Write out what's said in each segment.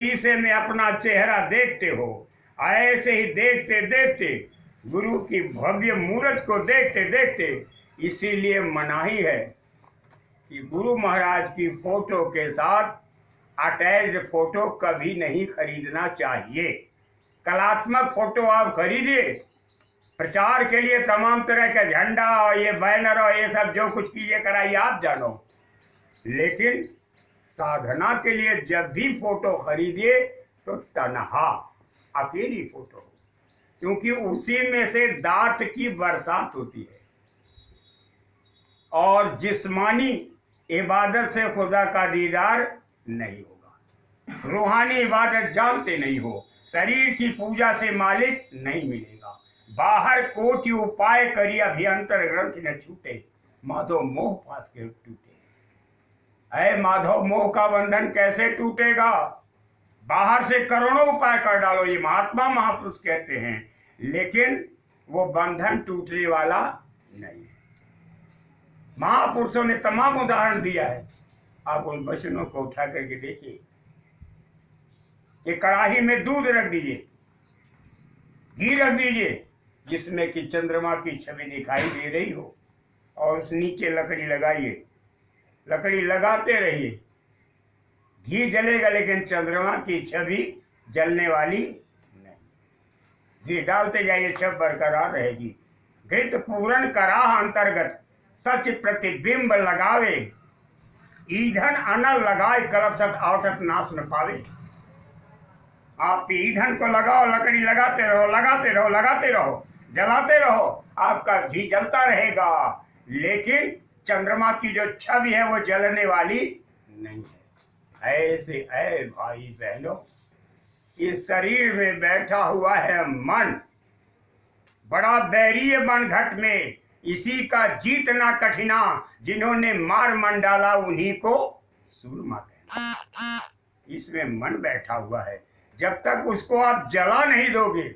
शीशे में अपना चेहरा देखते हो, ऐसे ही देखते देखते गुरु की भव्य मूर्त को देखते देखते, इसीलिए मनाही है कि गुरु महाराज की फोटो के साथ अटैच्ड फोटो कभी नहीं खरीदना चाहिए। कलात्मक फोटो आप खरीदिए, प्रचार के लिए तमाम तरह का झंडा और ये बैनर और ये सब जो कुछ कीजिए कराइए, आप जानो, लेकिन साधना के लिए जब भी फोटो खरीदिए तो तन्हा अकेली फोटो हो, क्योंकि उसी में से दात की बरसात होती है। और जिस्मानी इबादत से खुदा का दीदार नहीं होगा, रूहानी इबादत जानते नहीं हो, शरीर की पूजा से मालिक नहीं मिलेगा। बाहर कोटि उपाय करी अभियंतर ग्रंथ न छूटे, माधव मोह पास के टूटे। अरे माधव, मोह का बंधन कैसे टूटेगा? बाहर से करोड़ों उपाय कर डालो, ये महात्मा महापुरुष कहते हैं, लेकिन वो बंधन टूटने वाला नहीं है। महापुरुषों ने तमाम उदाहरण दिया है, आप उन वचनों को उठा करके देखिए। ये कड़ाही में दूध रख दीजिए, घी रख दीजिए, जिसमें कि चंद्रमा की छवि दिखाई दे रही हो, और उस नीचे लकड़ी लगाइए, लकड़ी लगाते रहिए, घी जलेगा लेकिन चंद्रमा की छवि जलने वाली नहीं। घी डालते जाइए, छवि बरकरार रहेगी। घृत पूरन कराह अंतर्गत सच प्रतिबिंब लगावे, ईंधन अनल लगाए कलब सत औटत नाश न पावे। आप ईंधन को लगाओ, लकड़ी लगाते रहो, लगाते रहो, लगाते रहो, जलाते रहो, आपका घी जलता रहेगा, लेकिन चंद्रमा की जो छवि है वो जलने वाली नहीं है। ऐसे ऐ भाई बहनों, इस शरीर में बैठा हुआ है मन, बड़ा बैरीय मन घट में, इसी का जीतना कठिना, जिन्होंने मार मन डाला उन्हीं को सूरमा कहना। इसमें मन बैठा हुआ है, जब तक उसको आप जला नहीं दोगे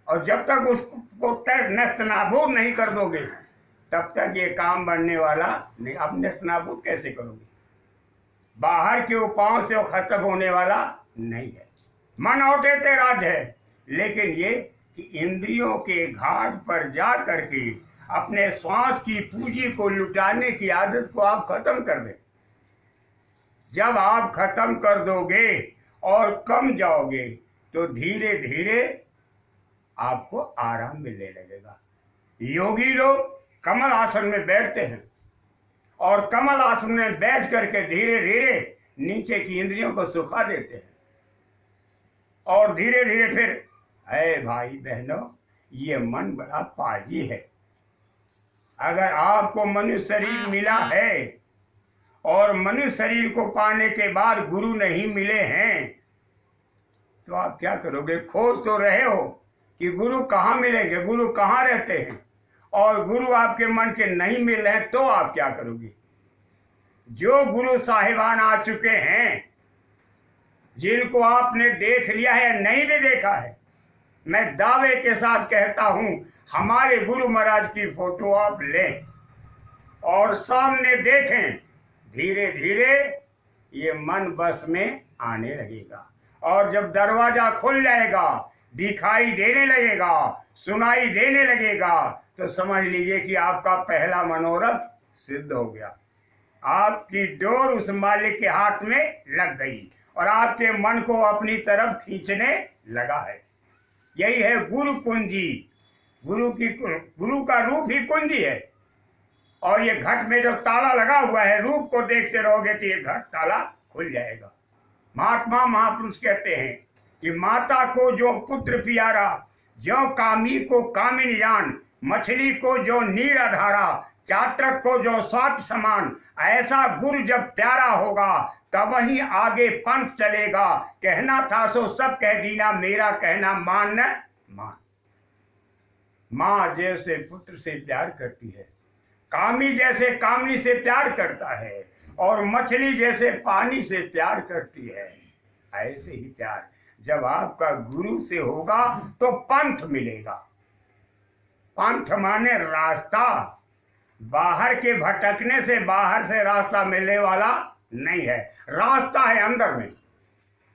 और जब तक उसको नस्तनाबूद नहीं कर दोगे, तब तक ये काम बनने वाला नहीं। आप नस्तनाबूद कैसे करोगे? बाहर के उपायों से वो खत्म होने वाला नहीं है। मन औटे राज है, लेकिन ये कि इंद्रियों के घाट पर जा करके अपने श्वास की पूंजी को लुटाने की आदत को आप खत्म कर दें। जब आप खत्म कर दोगे और कम जाओगे, तो धीरे धीरे आपको आराम मिलने लगेगा। योगी लोग कमल आसन में बैठते हैं, और कमल आसन में बैठ करके धीरे धीरे नीचे की इंद्रियों को सुखा देते हैं, और धीरे धीरे फिर, है भाई बहनों, ये मन बड़ा पाजी है। अगर आपको मनुष्य शरीर मिला है और मनुष्य शरीर को पाने के बाद गुरु नहीं मिले हैं, तो आप क्या करोगे? खोज तो रहे हो कि गुरु कहाँ मिलेंगे, गुरु कहाँ रहते हैं, और गुरु आपके मन के नहीं मिल रहे हैं, तो आप क्या करोगे? जो गुरु साहिबान आ चुके हैं, जिनको आपने देख लिया है, नहीं भी देखा है, मैं दावे के साथ कहता हूं, हमारे गुरु महाराज की फोटो आप लें और सामने देखें, धीरे धीरे ये मन बस में आने लगेगा। और जब दरवाजा खुल जाएगा, दिखाई देने लगेगा, सुनाई देने लगेगा, तो समझ लीजिए कि आपका पहला मनोरथ सिद्ध हो गया। आपकी डोर उस मालिक के हाथ में लग गई और आपके मन को अपनी तरफ खींचने लगा है। यही है गुरु कुंजी। गुरु का रूप ही कुंजी है, और ये घट में जो ताला लगा हुआ है, रूप को देखते रहोगे तो ये घट ताला खुल जाएगा। महात्मा महापुरुष कहते हैं कि माता को जो पुत्र प्यारा, जो कामी को कामिनी जान, मछली को जो नीर धारा, चात्रक को जो स्वात समान, ऐसा गुरु जब प्यारा होगा तब वही आगे पंथ चलेगा। कहना था सो सब कह दीना, मेरा कहना मान न मान। माँ जैसे पुत्र से प्यार करती है, कामी जैसे कामनी से प्यार करता है, और मछली जैसे पानी से प्यार करती है, ऐसे ही प्यार जब आपका गुरु से होगा तो पंथ मिलेगा। पंथ माने रास्ता, बाहर के भटकने से बाहर से रास्ता मिलने वाला नहीं है, रास्ता है अंदर में।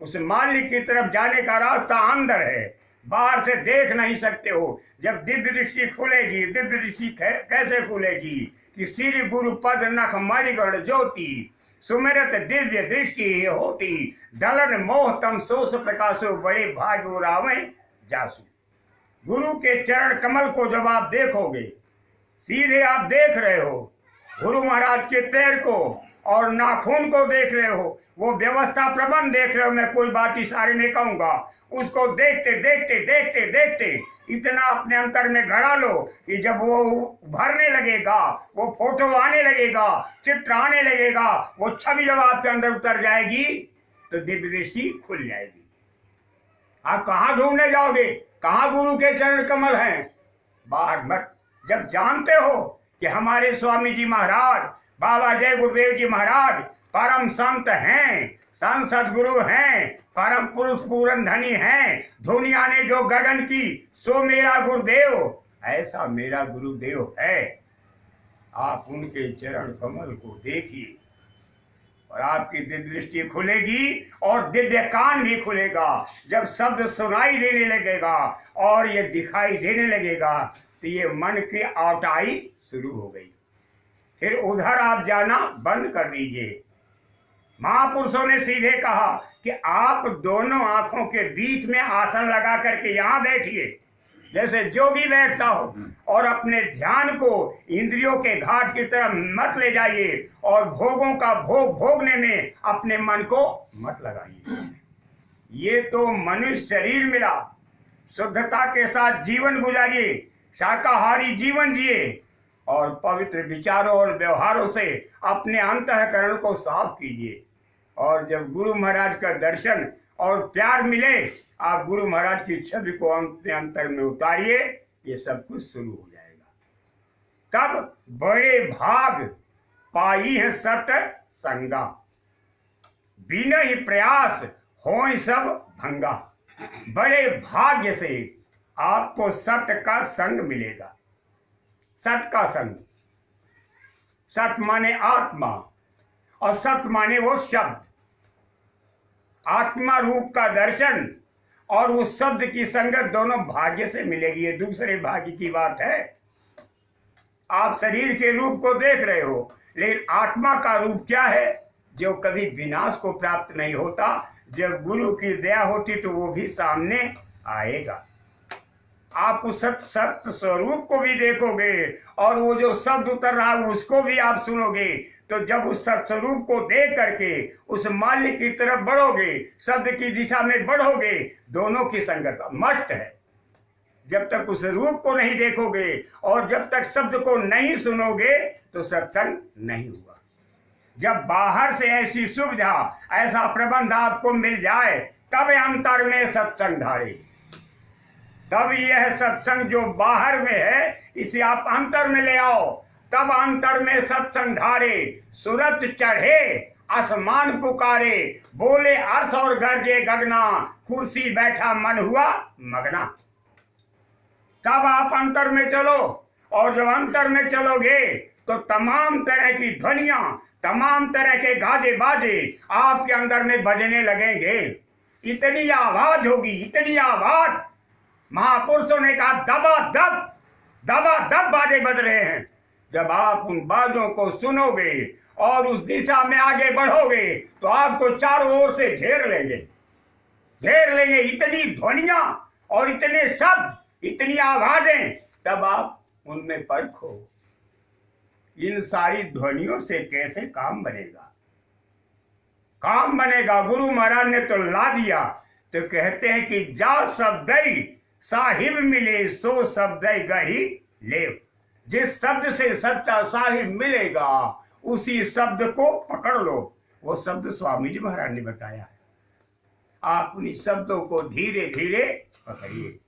उस मालिक की तरफ जाने का रास्ता अंदर है, बाहर से देख नहीं सकते हो। जब दिव्य दृष्टि खुलेगी, दिव्य दृष्टि कैसे खुलेगी कि श्री गुरु पद नख मणिगण ज्योति सुमिरत दिव्य दृष्टि होती, दलन मोह तम सोस प्रकाशो बड़े भाग्य रावे जासु। गुरु के चरण कमल को जब आप देखोगे, सीधे आप देख रहे हो गुरु महाराज के पैर को और नाखून को देख रहे हो, वो व्यवस्था प्रबंध देख रहे हो। मैं कोई बात इशारे में कहूंगा, उसको देखते देखते देखते देखते इतना अपने अंतर में गड़ा लो कि जब वो भरने लगेगा, वो फोटो आने लगेगा, चित्र आने लगेगा, वो छवि जब आपके अंदर उतर जाएगी तो दिव्य दृष्टि खुल जाएगी। आप कहाँ ढूंढने जाओगे, कहाँ गुरु के चरण कमल हैं? बाहर मत। जब जानते हो कि हमारे स्वामी जी महाराज, बाबा जय गुरुदेव जी महाराज परम संत हैं, संत सदगुरु हैं, परम पुरुष पूरन धनी हैं, दुनिया ने जो गगन की सो मेरा गुरुदेव, ऐसा मेरा गुरुदेव है। आप उनके चरण कमल को देखिए और आपकी दिव्य दृष्टि खुलेगी और दिव्य कान भी खुलेगा। जब शब्द सुनाई देने लगेगा और ये दिखाई देने लगेगा तो ये मन की आउटाई शुरू हो गई। फिर उधर आप जाना बंद कर दीजिए। महापुरुषों ने सीधे कहा कि आप दोनों आंखों के बीच में आसन लगा करके यहाँ बैठिए, जैसे जोगी बैठता हो, और अपने ध्यान को इंद्रियों के घाट की तरफ मत ले जाइए और भोगों का भोग भोगने में अपने मन को मत लगाइए। ये तो मनुष्य शरीर मिला, शुद्धता के साथ जीवन गुजारिए, शाकाहारी जीवन जिए और पवित्र विचारों और व्यवहारों से अपने अंतःकरण को साफ कीजिए। और जब गुरु महाराज का दर्शन और प्यार मिले, आप गुरु महाराज की छवि को अपने अंतर में उतारिए, ये सब कुछ शुरू हो जाएगा। तब बड़े भाग पाई है सत संगा, बिना ही प्रयास हो सब भंगा। बड़े भाग्य से आपको सत्य का संग मिलेगा। सत्य का संग, सत्य माने आत्मा और सत्य माने वो शब्द, आत्मा रूप का दर्शन और उस शब्द की संगत दोनों भाग्य से मिलेगी। ये दूसरे भाग्य की बात है। आप शरीर के रूप को देख रहे हो, लेकिन आत्मा का रूप क्या है, जो कभी विनाश को प्राप्त नहीं होता। जब गुरु की दया होती तो वो भी सामने आएगा। आप उस सत्य स्वरूप को भी देखोगे और वो जो शब्द उतर रहा है उसको भी आप सुनोगे। तो जब उस सत्य स्वरूप को देख करके उस मालिक की तरफ बढ़ोगे, शब्द की दिशा में बढ़ोगे, दोनों की संगत मस्ट है। जब तक उस रूप को नहीं देखोगे और जब तक शब्द को नहीं सुनोगे तो सत्संग नहीं हुआ। जब बाहर से ऐसी सुविधा, ऐसा प्रबंध आपको मिल जाए, तब अंतर में सत्संग धारे। तब यह सत्संग जो बाहर में है, इसे आप अंतर में ले आओ, तब अंतर में सत्संग धारे। सूरज चढ़े आसमान पुकारे, बोले अर्थ और गरजे गगना, कुर्सी बैठा मन हुआ मगना। तब आप अंतर में चलो, और जब अंतर में चलोगे तो तमाम तरह की ध्वनियां, तमाम तरह के गाजे बाजे आपके अंदर में बजने लगेंगे। इतनी आवाज होगी, इतनी आवाज। महापुरुषों ने कहा दबा दब बाजे बज रहे हैं। जब आप उन बाजों को सुनोगे और उस दिशा में आगे बढ़ोगे तो आपको चारों ओर से घेर लेंगे इतनी ध्वनियां और इतने शब्द, इतनी आवाजें। तब आप उनमें परखो, इन सारी ध्वनियों से कैसे काम बनेगा। काम बनेगा। गुरु महाराज ने तो ला दिया। तो कहते हैं कि जा शब्दई साहिब मिले सो शब्दई गही ले। जिस शब्द से सच्चा साहिब मिलेगा उसी शब्द को पकड़ लो। वो शब्द स्वामी जी महाराज ने बताया है। आप उन्हीं शब्दों को धीरे धीरे पकड़िए।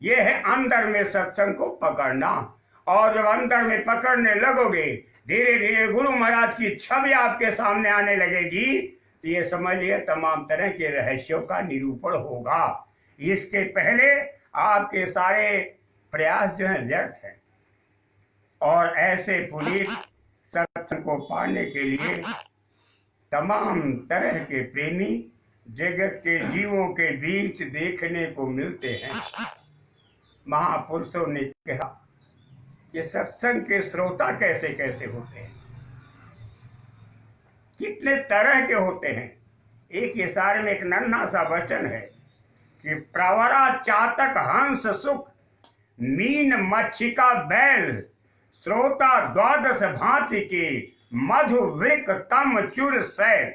यह है अंदर में सत्संग को पकड़ना। और जब अंदर में पकड़ने लगोगे, धीरे धीरे गुरु महाराज की छवि आपके सामने आने लगेगी, तो ये समझ लिए तमाम तरह के रहस्यों का निरूपण होगा। इसके पहले आपके सारे प्रयास जो है व्यर्थ है। और ऐसे पुनीत सत्संग को पाने के लिए तमाम तरह के प्रेमी जगत के जीवों के बीच देखने को मिलते हैं। महापुरुषों ने कहा कि सत्संग के श्रोता कैसे कैसे होते हैं, कितने तरह के होते हैं। एक इशारे में एक नन्हा सा वचन है कि प्रवरा चातक हंस सुख मीन मच्छिका बैल श्रोता द्वादश भांति के मधु वृक तम चुर सैल।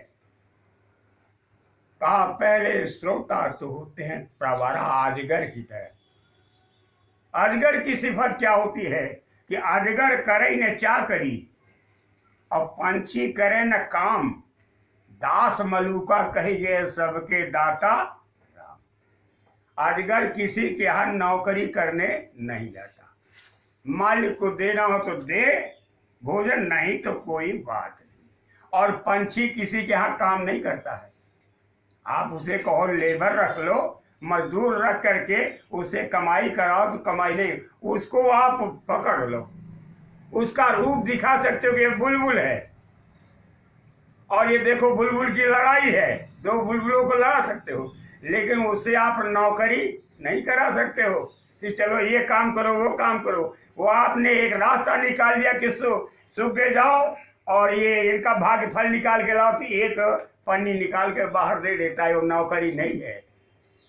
कहा पहले श्रोता तो होते हैं प्रवरा अजगर की तरह। अजगर की सिफत क्या होती है कि अजगर करे न चाकरी और पंछी करे न काम, दास मलूका कही गए सबके दाता राम। अजगर किसी के यहाँ नौकरी करने नहीं जाता, मालिक को देना हो तो दे भोजन, नहीं तो कोई बात नहीं। और पंछी किसी के यहाँ काम नहीं करता है। आप उसे कहो लेबर रख लो, मजदूर रख करके उसे कमाई कराओ तो कमाई नहीं, उसको आप पकड़ लो, उसका रूप दिखा सकते हो कि ये बुलबुल है और ये देखो बुलबुल की लड़ाई है, दो बुलबुलों को लड़ा सकते हो, लेकिन उससे आप नौकरी नहीं करा सकते हो कि चलो ये काम करो वो काम करो। वो आपने एक रास्ता निकाल दिया कि सूख के जाओ और ये इनका भाग्य फल निकाल के लाओ, तो एक पन्नी निकाल के बाहर दे देता है। वो नौकरी नहीं है,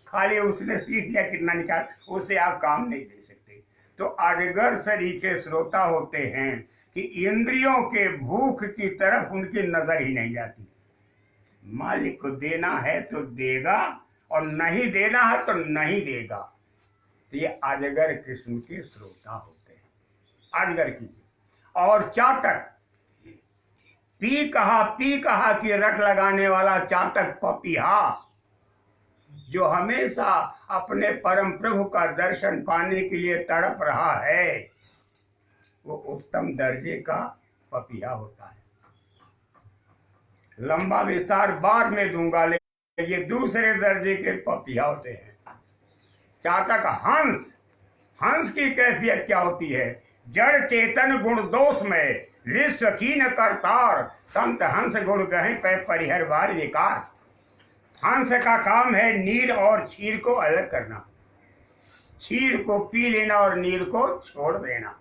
खाली उसने सीख लिया कितना निकाल, उससे आप काम नहीं दे सकते। तो अजगर सरीखे श्रोता होते हैं कि इंद्रियों के भूख की तरफ उनकी नजर ही नहीं जाती। मालिक को देना है तो देगा और नहीं देना है तो नहीं देगा। तो ये अजगर किस्म के श्रोता होते हैं, अजगर की। और चातक, पी कहा कि रट लगाने वाला चातक पपीहा, जो हमेशा अपने परम प्रभु का दर्शन पाने के लिए तड़प रहा है, वो उत्तम दर्जे का पपीहा होता है। लंबा विस्तार बाद में दूंगा, लेकिन ये दूसरे दर्जे के पपीहा होते हैं। चातक हंस, हंस की कैफियत क्या होती है? जड़ चेतन गुण दोष में विश्व कीन करतार, संत हंस गुण गहे पे परिहर बार विकार। हंस का काम है नीर और क्षीर को अलग करना, क्षीर को पी लेना और नीर को छोड़ देना,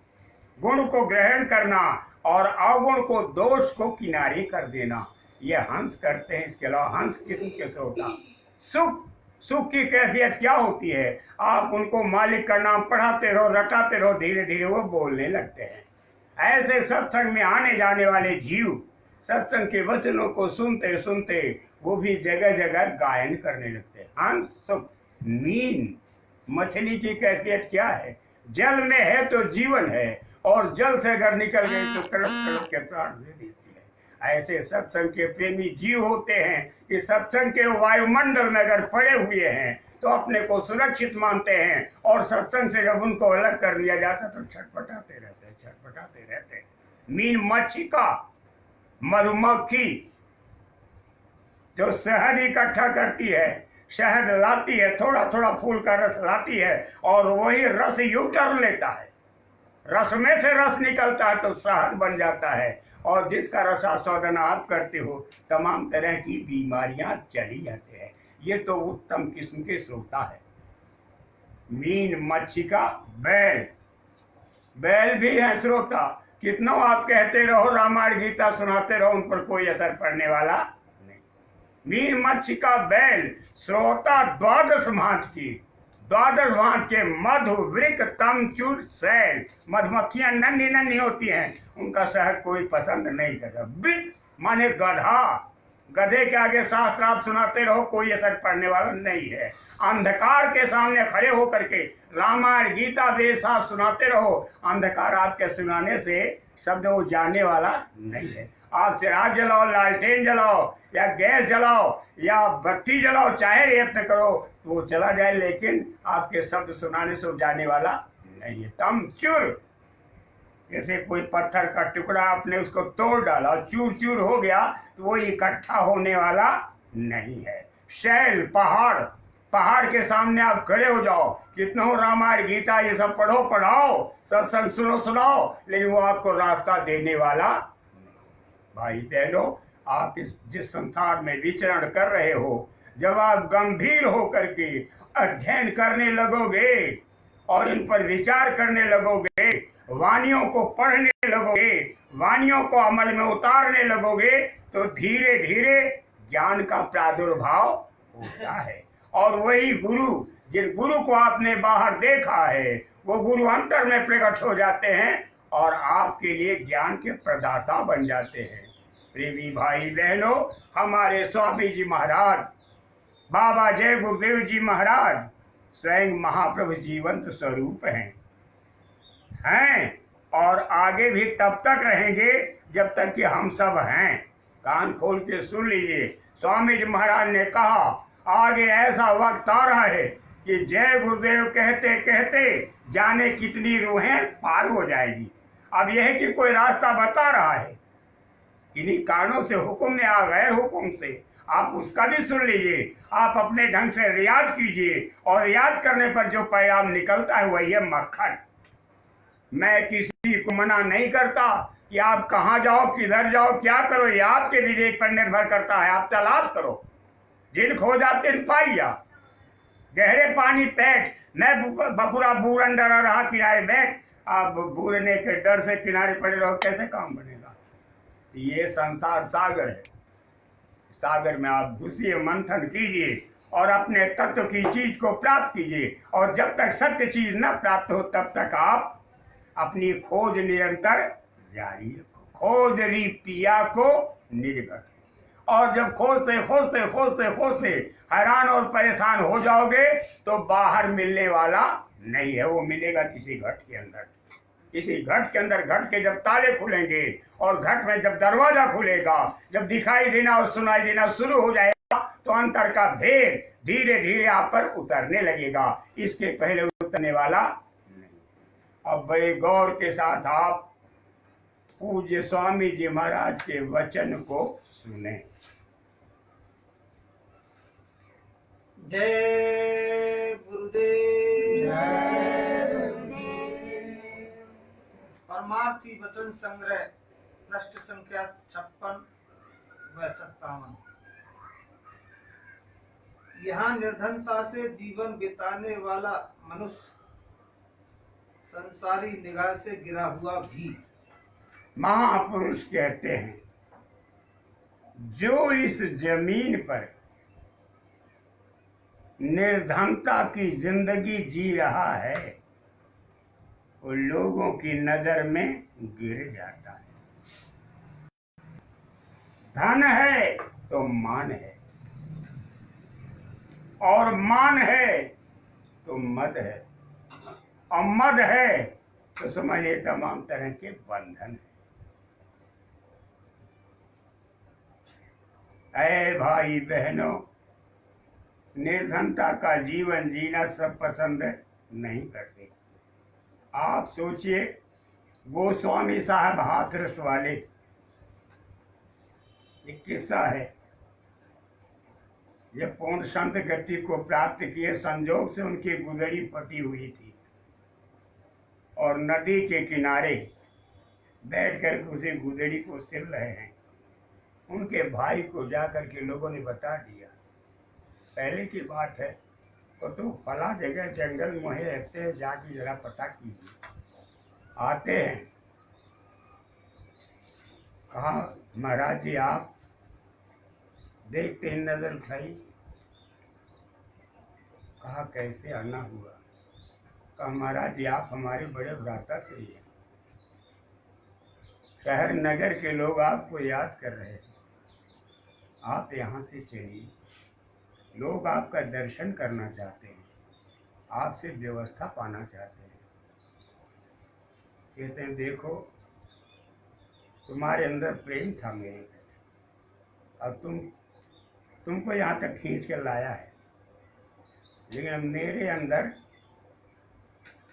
गुण को ग्रहण करना और अवगुण को दोष को किनारे कर देना। ये हंस करते हैं। इसके अलावा हंस किस्म के होता सुख, सुख की कैफियत क्या होती है? आप उनको मालिक का नाम पढ़ाते रहो, रटाते रहो, धीरे धीरे वो बोलने लगते हैं। ऐसे सत्संग में आने जाने वाले जीव सत्संग के वचनों को सुनते सुनते वो भी जगह जगह गायन करने लगते हैं। हंस सुख। मीन, मछली की कैफियत क्या है? जल में है तो जीवन है और जल से अगर निकल गई तो तड़प तड़प के प्राण दे देती है। ऐसे सत्संग के प्रेमी जीव होते हैं कि सत्संग के वायुमंडल में अगर पड़े हुए हैं तो अपने को सुरक्षित मानते हैं, और सत्संग से जब उनको अलग कर दिया जाता तो छटपटाते रहते हैं, छटपटाते रहते हैं। मीन मच्छिका, मधुमक्खी जो शहद इकट्ठा करती है, शहद लाती है, थोड़ा थोड़ा फूल का रस लाती है और वही रस यूटर्न लेता है, रस में से रस निकलता है तो शहद बन जाता है, और जिसका रसास्वादन आप करते हो तमाम तरह की बीमारियां चली जाती है। ये तो उत्तम किस्म के श्रोता है। मीन, मच्छिका, बैल, बैल भी है श्रोता। कितना आप कहते रहो, रामायण गीता सुनाते रहो, उन पर कोई असर पड़ने वाला नहीं। मीन, मच्छिका, बैल श्रोता द्वादश भांत की, द्वादश भांत के मधु वृक तम चूर सैल। मधुमक्खियां नन्ही नन्ही होती हैं, उनका शहद कोई पसंद नहीं करता। वृक माने गधा, गधे के आगे शास्त्र आप सुनाते रहो, कोई असर पड़ने वाला नहीं है। अंधकार के सामने खड़े होकर के रामायण गीता वेद आप सुनाते रहो, अंधकार आपके सुनाने से शब्द वो जाने वाला नहीं है। आप चिराग जलाओ, लालटेन जलाओ या गैस जलाओ या बत्ती जलाओ, चाहे यत्न करो तो वो चला जाए, लेकिन आपके शब्द सुनाने से जाने वाला नहीं है। तम चूर, जैसे कोई पत्थर का टुकड़ा आपने उसको तोड़ डाला, चूर चूर हो गया, तो वो इकट्ठा होने वाला नहीं है। शैल, पहाड़, पहाड़ के सामने आप खड़े हो जाओ, कितना हो रामायण गीता ये सब पढ़ो, पढ़ाओ, सत्संग सुनो, सुनाओ, लेकिन वो आपको रास्ता देने वाला। भाई बहनों, आप इस जिस संसार में विचरण कर रहे हो, जब आप गंभीर होकर के अध्ययन करने लगोगे और इन पर विचार करने लगोगे, वाणियों को पढ़ने लगोगे, वाणियों को अमल में उतारने लगोगे, तो धीरे धीरे ज्ञान का प्रादुर्भाव होता है। और वही गुरु, जिन गुरु को आपने बाहर देखा है, वो गुरु अंतर में प्रकट हो जाते हैं और आपके लिए ज्ञान के प्रदाता बन जाते हैं। प्रेमी भाई बहनों, हमारे स्वामी जी महाराज, बाबा जय गुरुदेव जी महाराज स्वयं महाप्रभु जीवंत स्वरूप हैं और आगे भी तब तक रहेंगे जब तक कि हम सब हैं। कान खोल के सुन लीजिए, स्वामी जी महाराज ने कहा आगे ऐसा वक्त आ रहा है कि जय गुरुदेव कहते कहते जाने कितनी रूहें पार हो जाएगी। अब यह कि कोई रास्ता बता रहा है, इन्हीं कानों से हुक्म ने आ, गैर हुक्म से आप उसका भी सुन लीजिए। आप अपने ढंग से रियाज कीजिए और रियाज करने पर जो पैगाम निकलता है वही है मक्खन। मैं किसी को मना नहीं करता कि आप कहाँ जाओ, किधर जाओ, क्या करो, ये आपके विवेक पर निर्भर करता है। आप तलाश करो, जिन खो जाते पाइया, गहरे पानी पैठ, मैं पूरा बूढ़ डरा रहा किनारे बैठ, आप बूढ़ने के डर से किनारे पड़े रहो, कैसे काम बनेगा। ये संसार सागर है, सागर में आप घुसिए, मंथन कीजिए और अपने तत्व की चीज को प्राप्त कीजिए। और जब तक सत्य चीज न प्राप्त हो तब तक आप अपनी खोज निरंतर जारी रखो। खोज री पिया को निजगढ़। और जब खोजते खोजते खोजते खोजते हैरान और परेशान हो जाओगे तो बाहर मिलने वाला नहीं है, वो मिलेगा किसी घट के अंदर। इसी घट के अंदर, घट के जब ताले खुलेंगे और घट में जब दरवाजा खुलेगा, जब दिखाई देना और सुनाई देना शुरू हो जाएगा, तो अंतर का भेद धीरे धीरे आप पर उतरने लगेगा। इसके पहले उतरने वाला नहीं। अब बड़े गौर के साथ आप पूज्य स्वामी जी महाराज के वचन को सुने। जय गुरुदेव। परमार्थी वचन संग्रह, पृष्ठ संख्या 56 व 57। यहाँ निर्धनता से जीवन बिताने वाला मनुष्य संसारी निगाह से गिरा हुआ भी महापुरुष कहते हैं, जो इस जमीन पर निर्धनता की जिंदगी जी रहा है वो लोगों की नजर में गिर जाता है। धन है तो मान है, और मान है तो मद है, और मद है तो समझ लिए तमाम तरह के बंधन है। ऐ भाई बहनों, निर्धनता का जीवन जीना सब पसंद नहीं करते। आप सोचिए, गोस्वामी साहब हाथरस वाले, एक किस्सा है। जब पूर्ण संत गति को प्राप्त किए, संजोग से उनकी गुदड़ी फटी हुई थी और नदी के किनारे बैठ कर उसे गुदड़ी को सिल रहे हैं। उनके भाई को जाकर के लोगों ने बता दिया, पहले की बात है, तो तुम फला जगह जंगल में रहते हैं, जाके जरा पता कीजिए। आते हैं, कहा महाराज जी आप देखते ही नजर उठाई। कहा कैसे आना हुआ। कहा महाराज जी आप हमारे बड़े भ्राता से ही हैं, शहर नगर के लोग आपको याद कर रहे हैं, आप यहाँ से चलिए, लोग आपका दर्शन करना चाहते हैं, आपसे व्यवस्था पाना चाहते हैं। कहते हैं देखो तुम्हारे अंदर प्रेम था मेरे प्रति, अब तुमको यहाँ तक खींच कर लाया है, लेकिन मेरे अंदर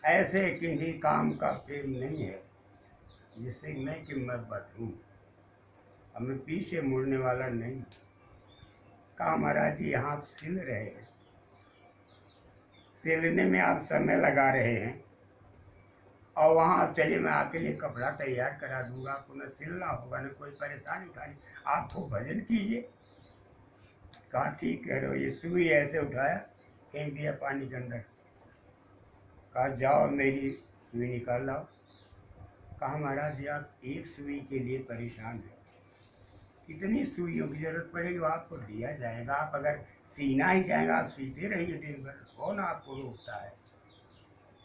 ऐसे किसी काम का प्रेम नहीं है जिससे मैं कि मैं बदलूं। अब मैं पीछे मुड़ने वाला नहीं। कहा महाराज जी यहाँ आप सिल रहे हैं, सिलने में आप समय लगा रहे हैं, और वहाँ चले मैं आपके लिए कपड़ा तैयार करा दूंगा, आपको न सिलना होगा न कोई परेशानी उठानी, आपको भजन कीजिए। कहा ठीक कह रहे हो। ये सुई ऐसे उठाया, फेंक दिया पानी के अंदर। कहा जाओ मेरी सुई निकाल लाओ। कहा महाराज जी आप एक सुई के लिए परेशान हैं, कितनी सुइयों की जरूरत पड़ेगी वो आपको दिया जाएगा। आप अगर सीना ही चाहेंगे आप सीते रहिए दिन भर, कौन आपको रोकता है।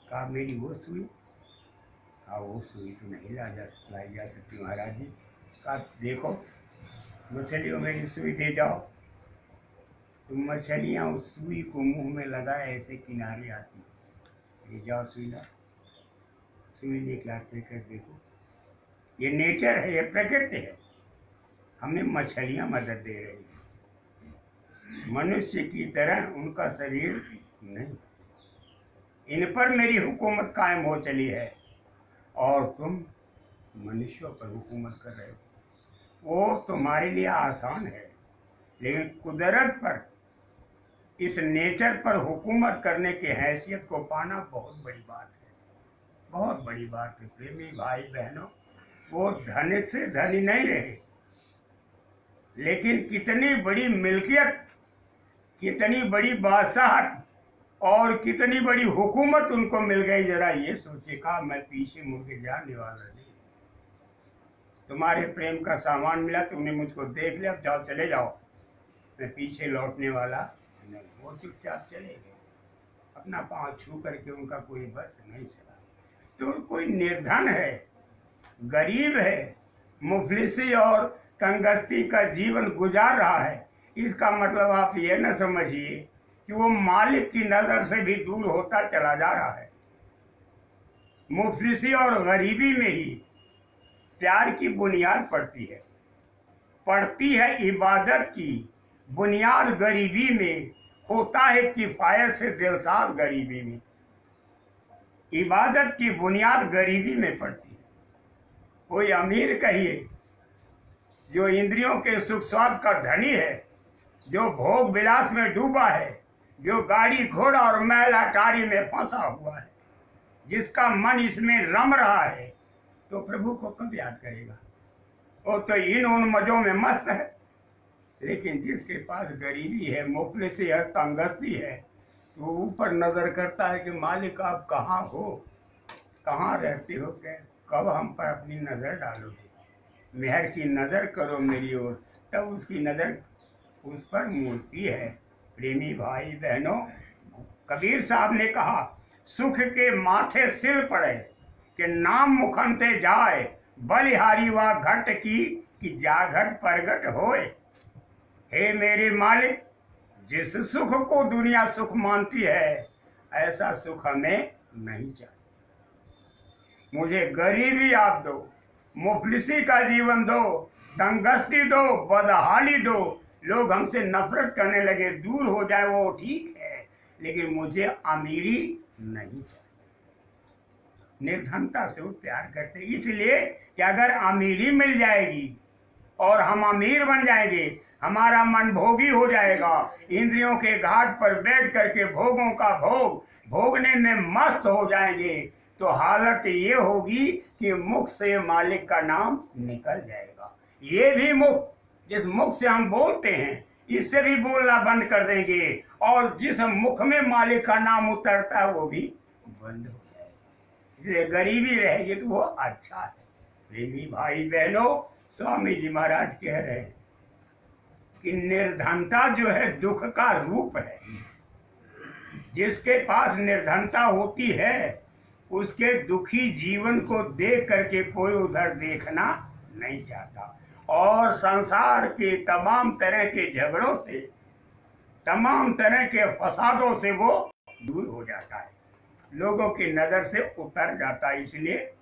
कहा मेरी वो सुई, हाँ वो सुई तो नहीं लाई जा सकती महाराज जी। कहा देखो मछलियों मेरी सुई दे जाओ। तो मछलियाँ उस सुई को मुंह में लगाए ऐसे किनारे आती, ले जाओ सुई ला। सुई निकला कर देखो, ये नेचर है, ये प्रकृति है, हमें मछलियाँ मदद दे रही है, मनुष्य की तरह उनका शरीर नहीं। इन पर मेरी हुकूमत कायम हो चली है और तुम मनुष्यों पर हुकूमत कर रहे हो। वो तुम्हारे लिए आसान है, लेकिन कुदरत पर, इस नेचर पर हुकूमत करने की हैसियत को पाना बहुत बड़ी बात है, बहुत बड़ी बात है। प्रेमी भाई बहनों, वो धन से धनी नहीं रहे, लेकिन कितनी बड़ी मिल्कियत, कितनी बड़ी बादशाहत और कितनी बड़ी हुकूमत उनको मिल गई। जरा ये सोचिए। कहा मैं पीछे मुड़ के जाने वाला नहीं, तुम्हारे प्रेम का सामान मिला, तुमने मुझको देख लिया, अब जाओ चले जाओ, मैं पीछे लौटने वाला नहीं। वो चुपचाप चले गए, अपना पांव छू करके, उनका कोई बस नहीं चला। तो कोई निर्धन है, गरीब है, मुफलिसी और कंगस्ती का जीवन गुजार रहा है, इसका मतलब आप ये न समझिए कि वो मालिक की नजर से भी दूर होता चला जा रहा है। मुफलिसी और गरीबी में ही प्यार की बुनियाद पड़ती है इबादत की बुनियाद गरीबी में, होता है किफायत से दिलसाद गरीबी में। इबादत की बुनियाद गरीबी में पड़ती है। कोई अमीर कहिए जो इंद्रियों के सुख स्वाद का धनी है, जो भोग विलास में डूबा है, जो गाड़ी घोड़ा और महल अटारी में फंसा हुआ है, जिसका मन इसमें रम रहा है, तो प्रभु को कब याद करेगा। वो तो इन उन मजों में मस्त है। लेकिन जिसके पास गरीबी है, मुफलिसी है, तंगस्ती है, तो ऊपर नजर करता है कि मालिक आप कहाँ हो, कहाँ रहते हो, कब हम पर अपनी नजर डालोगे, मेहर की नजर करो मेरी ओर। तब उसकी नजर उस पर मूर्ति है। प्रेमी भाई बहनों, कबीर साहब ने कहा सुख के माथे सिर पड़े कि नाम मुखंते जाए, बलिहारी वा घट की कि जाघट परगट होए। हे मेरे मालिक, जिस सुख को दुनिया सुख मानती है, ऐसा सुख हमें नहीं चाहिए। मुझे गरीबी आप दो, मुफलिसी का जीवन दो, तंगस्ती दो, बदहाली दो, लोग हमसे नफरत करने लगे, दूर हो जाए वो ठीक है, लेकिन मुझे अमीरी नहीं चाहिए। निर्धनता से वो प्यार करते, इसलिए कि अगर अमीरी मिल जाएगी और हम अमीर बन जाएंगे, हमारा मन भोगी हो जाएगा, इंद्रियों के घाट पर बैठ करके भोगों का भोग भोगने में मस्त हो जाएंगे, तो हालत ये होगी कि मुख से मालिक का नाम निकल जाएगा। ये भी मुख, जिस मुख से हम बोलते हैं, इससे भी बोलना बंद कर देंगे, और जिस मुख में मालिक का नाम उतरता है वो भी बंद हो जाएगा। इसलिए गरीबी रहेगी तो वो अच्छा है। प्रेमी भाई बहनों, स्वामी जी महाराज कह रहे हैं कि निर्धनता जो है दुख का रूप है। जिसके पास निर्धनता होती है, उसके दुखी जीवन को देख करके कोई उधर देखना नहीं चाहता, और संसार के तमाम तरह के झगड़ों से, तमाम तरह के फसादों से वो दूर हो जाता है, लोगों की नजर से उतर जाता है। इसलिए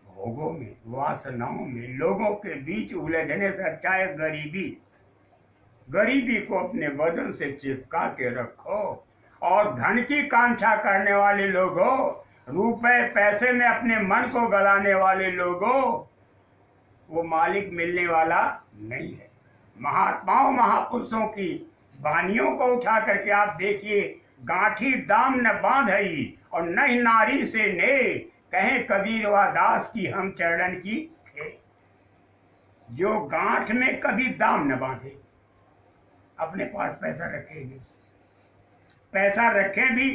भोगों में, वासनाओं में, लोगों के बीच उलझने से अच्छा है गरीबी को अपने बदन से चिपका के रखो। और धन की कांक्षा करने वाले लोगों, रुपए पैसे में अपने मन को गलाने वाले लोगों, वो मालिक मिलने वाला नहीं है। महात्माओं महापुरुषों की वाणियों को उठा करके आप देखिए, गांठी दाम न बांधई और नहीं नारी से ने, कहें कबीर व दास की हम चरण की खे। जो गांठ में कभी दाम न बांधे, अपने पास पैसा रखेंगे, पैसा रखें भी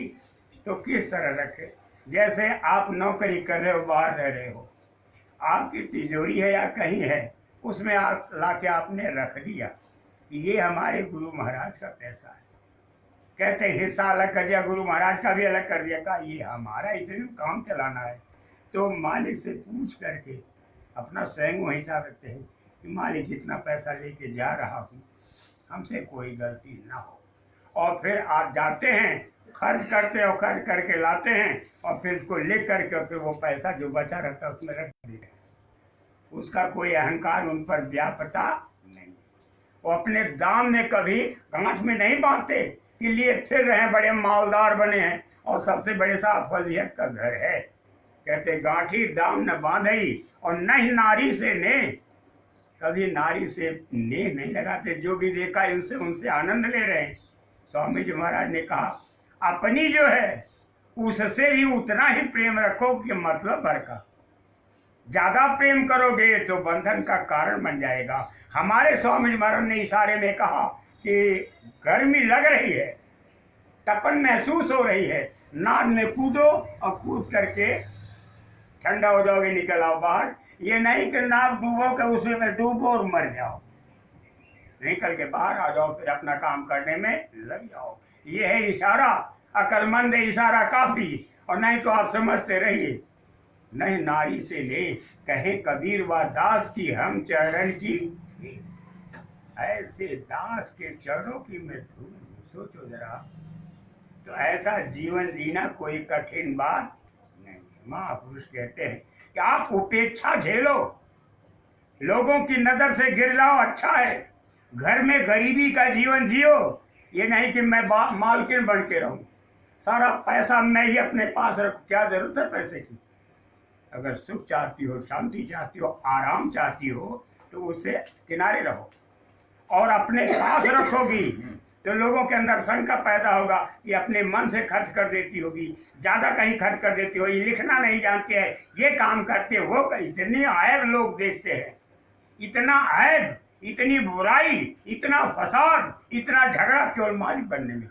तो किस तरह रखें? जैसे आप नौकरी कर रहे हो, बाहर रह रहे हो, आपकी तिजोरी है या कहीं है, उसमें आप लाके आपने रख दिया कि ये हमारे गुरु महाराज का पैसा है। कहते हिस्सा अलग कर दिया, गुरु महाराज का भी अलग कर दिया, कहा ये हमारा, इतने काम चलाना है। तो मालिक से पूछ करके अपना स्वयं वो हिसाब रखते हैं कि मालिक इतना पैसा लेके जा रहा हूँ, हमसे कोई गलती ना हो। और फिर आप जाते हैं, खर्च करते हो, खर्च करके लाते हैं और फिर उसको लिख करके और फिर वो पैसा जो बचा रहता है उसमें रख देते हैं। उसका कोई अहंकार उन पर व्यापता नहीं। वो अपने दाम में कभी गांठ में नहीं बांधते कि लिए फिर रहे, बड़े मालदार बने हैं और सबसे बड़े साहब फजीहत का घर है। कहते गांठी दाम न बांधई और नहीं नारी से ने, कभी नारी से ने नहीं लगाते। जो भी देखा उनसे उनसे आनंद ले रहे हैं। स्वामी जी महाराज ने कहा अपनी जो है उससे भी उतना ही प्रेम रखो कि मतलब भर का। ज्यादा प्रेम करोगे तो बंधन का कारण बन जाएगा। हमारे स्वामी जी महाराज ने इशारे में कहा कि गर्मी लग रही है, तपन महसूस हो रही है, नाद में कूदो और कूद करके ठंडा हो जाओगे, निकल आओ बाहर। ये नहीं कि नाक डूबो कि उसमें में डूबो और मर जाओ, निकल के बाहर आ जाओ, फिर अपना काम करने में लग जाओ। ये है इशारा, अकलमंद इशारा काफी। और नहीं तो आप समझते रहिए, नहीं नारी से ले, कहे कबीर व दास की हम चरण की। ऐसे दास के चरणों की मैं धूल, सोचो जरा। तो ऐसा जीवन जीना कोई कठिन बात नहीं। महापुरुष कहते हैं कि आप उपेक्षा झेलो, लोगों की नजर से गिर जाओ, अच्छा है। घर में गरीबी का जीवन जियो, ये नहीं कि मैं मालकिन बन के रहूं, सारा पैसा मैं ही अपने पास रखूं। क्या जरूरत है पैसे की? अगर सुख चाहती हो, शांति चाहती हो, आराम चाहती हो तो उससे किनारे रहो। और अपने पास रखोगी तो लोगों के अंदर शंका पैदा होगा कि अपने मन से खर्च कर देती होगी, ज्यादा कहीं खर्च कर देती हो, ये लिखना नहीं जानते हैं, ये काम करते हो। इतने ऐब लोग देखते हैं, इतना ऐब, इतनी बुराई, इतना फसाद, इतना झगड़ा केवल मालिक बनने में।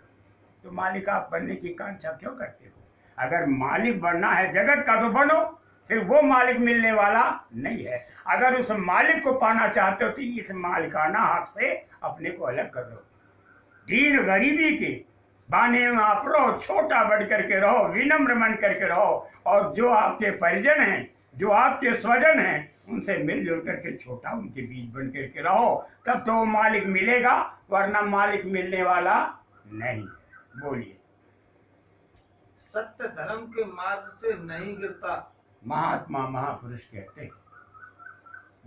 तो मालिक आप बनने की कांक्षा क्यों करते हो? अगर मालिक बनना है जगत का तो बनो, फिर वो मालिक मिलने वाला नहीं है। अगर उस मालिक को पाना चाहते हो तो इस मालिकाना हक से अपने को अलग कर दो। दीन गरीबी के बाने में आप रहो, छोटा बढ़ करके रहो, विनम्र मन करके रहो। और जो आपके परिजन हैं, जो आपके स्वजन हैं, उनसे मिलजुल करके छोटा उनके बीच बन करके रहो, तब तो वो मालिक मिलेगा, वरना मालिक मिलने वाला नहीं। बोलिए। सत्य धर्म के मार्ग से नहीं गिरता। महात्मा महापुरुष कहते हैं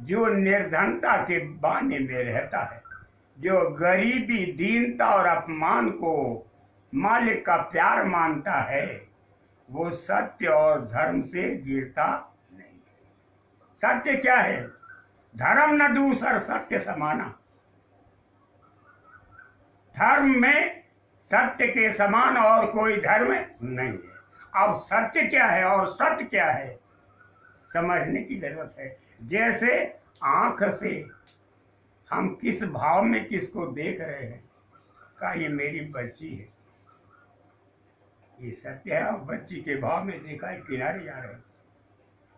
जो निर्धनता के बाने में रहता है, जो गरीबी, दीनता और अपमान को मालिक का प्यार मानता है, वो सत्य और धर्म से गिरता नहीं। सत्य क्या है? धर्म न दूसर सत्य समाना। धर्म में सत्य के समान और कोई धर्म नहीं है। अब सत्य क्या है और सत्य क्या है समझने की जरूरत है। जैसे आंख से हम किस भाव में किसको देख रहे हैं, कहा ये मेरी बच्ची है, ये सत्य है। और बच्ची के भाव में देखा है, किनारे जा रहे हैं।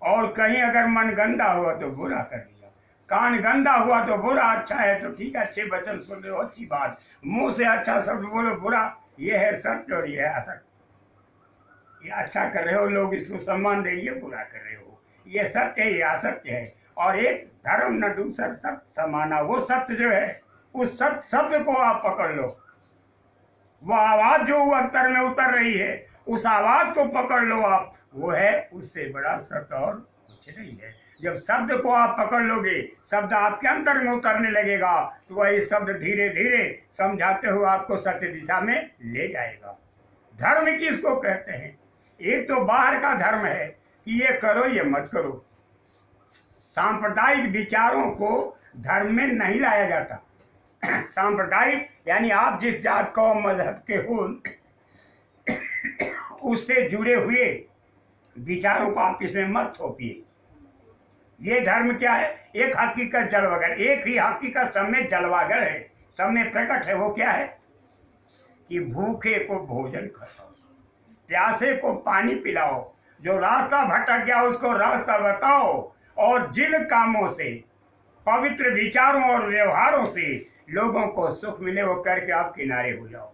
और कहीं अगर मन गंदा हुआ तो बुरा कर दिया, कान गंदा हुआ तो बुरा, अच्छा है तो ठीक है, अच्छे वचन सुन रहे हो, अच्छी बात, मुंह से अच्छा शब्द बोलो, बुरा। ये है सत्य और ये है असत्य। ये अच्छा कर रहे हो, लोग इसको सम्मान देंगे, बुरा कर रहे हो, ये सत्य है, ये असत्य है। और एक धर्म न दूसर सत्य समाना। वो सत्य जो है, उस सत्य शब्द को आप पकड़ लो, वो आवाज जो अंतर में उतर रही है, उस आवाज को पकड़ लो आप, वो है उससे बड़ा सत्य और कुछ नहीं है। जब शब्द को आप पकड़ लोगे, शब्द आपके अंतर में उतरने लगेगा, तो वही शब्द धीरे धीरे समझाते हुए आपको सत्य दिशा में ले जाएगा। धर्म किसको कहते हैं? एक तो बाहर का धर्म है कि ये करो ये मत करो। सांप्रदायिक विचारों को धर्म में नहीं लाया जाता। सांप्रदायिक यानी आप जिस जात को मजहब के हो उससे जुड़े हुए विचारों को आप इसमें मत थोपिए। ये धर्म क्या है? एक हकीकत जलवागर, एक ही हकीकत सब में जलवागर है, सब में प्रकट है। वो क्या है कि भूखे को भोजन खिलाओ, प्यासे को पानी पिलाओ, जो रास्ता भटक गया उसको रास्ता बताओ, और जिन कामों से, पवित्र विचारों और व्यवहारों से लोगों को सुख मिले वो करके आप किनारे हो जाओ,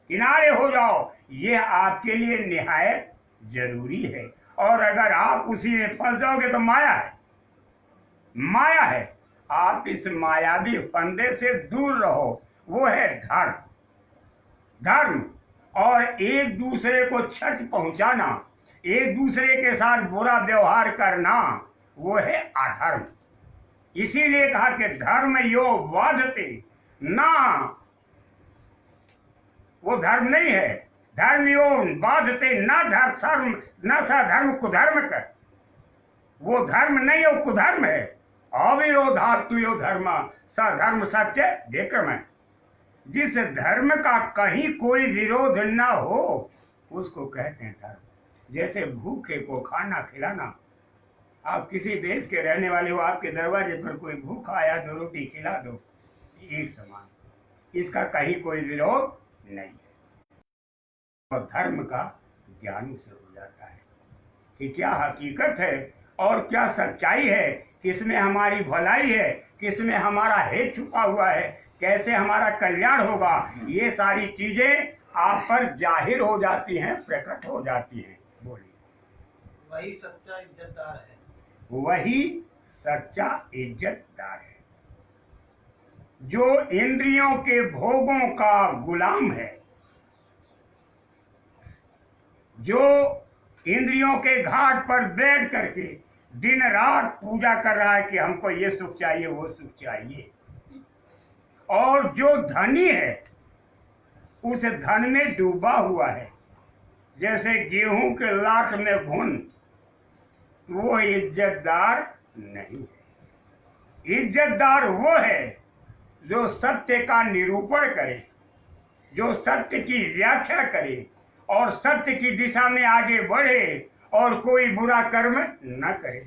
किनारे हो जाओ। ये आपके लिए निहायत जरूरी है। और अगर आप उसी में फंस जाओगे तो माया है, माया है। आप इस मायावी फंदे से दूर रहो। वो है धर्म। धर्म और एक दूसरे को क्षति पहुंचाना, एक दूसरे के साथ बुरा व्यवहार करना, वो है अधर्म। इसीलिए कहा कि धर्म यो वाधते ना, वो धर्म नहीं है। धर्म यो बाधते न धर्म न सा धर्म कुधर्म कर, वो धर्म नहीं है, वो कुधर्म है। अविरोधात् यो धर्म सा धर्म सत्य विक्रम है। जिस धर्म का कहीं कोई विरोध न हो उसको कहते हैं धर्म। जैसे भूखे को खाना खिलाना, आप किसी देश के रहने वाले हो, आपके दरवाजे पर कोई भूखा आया, 2 रोटी खिला दो, एक समान, इसका कहीं कोई विरोध नहीं है। और धर्म का ज्ञान से हो जाता है कि क्या हकीकत है और क्या सच्चाई है, किसमें हमारी भलाई है, किसमें हमारा हित छुपा हुआ है, कैसे हमारा कल्याण होगा। ये सारी चीजें आप पर जाहिर हो जाती हैं, प्रकट हो जाती हैं। बोलिए। वही सच्चा इज्जतदार है, वही सच्चा इज्जतदार है। जो इंद्रियों के भोगों का गुलाम है, जो इंद्रियों के घाट पर बैठ करके दिन रात पूजा कर रहा है कि हमको ये सुख चाहिए, वो सुख चाहिए, और जो धनी है उस धन में डूबा हुआ है, जैसे गेहूं के लाख में घुन, वो इज्जतदार नहीं है। इज्जतदार वो है जो सत्य का निरूपण करे, जो सत्य की व्याख्या करे और सत्य की दिशा में आगे बढ़े और कोई बुरा कर्म न करे,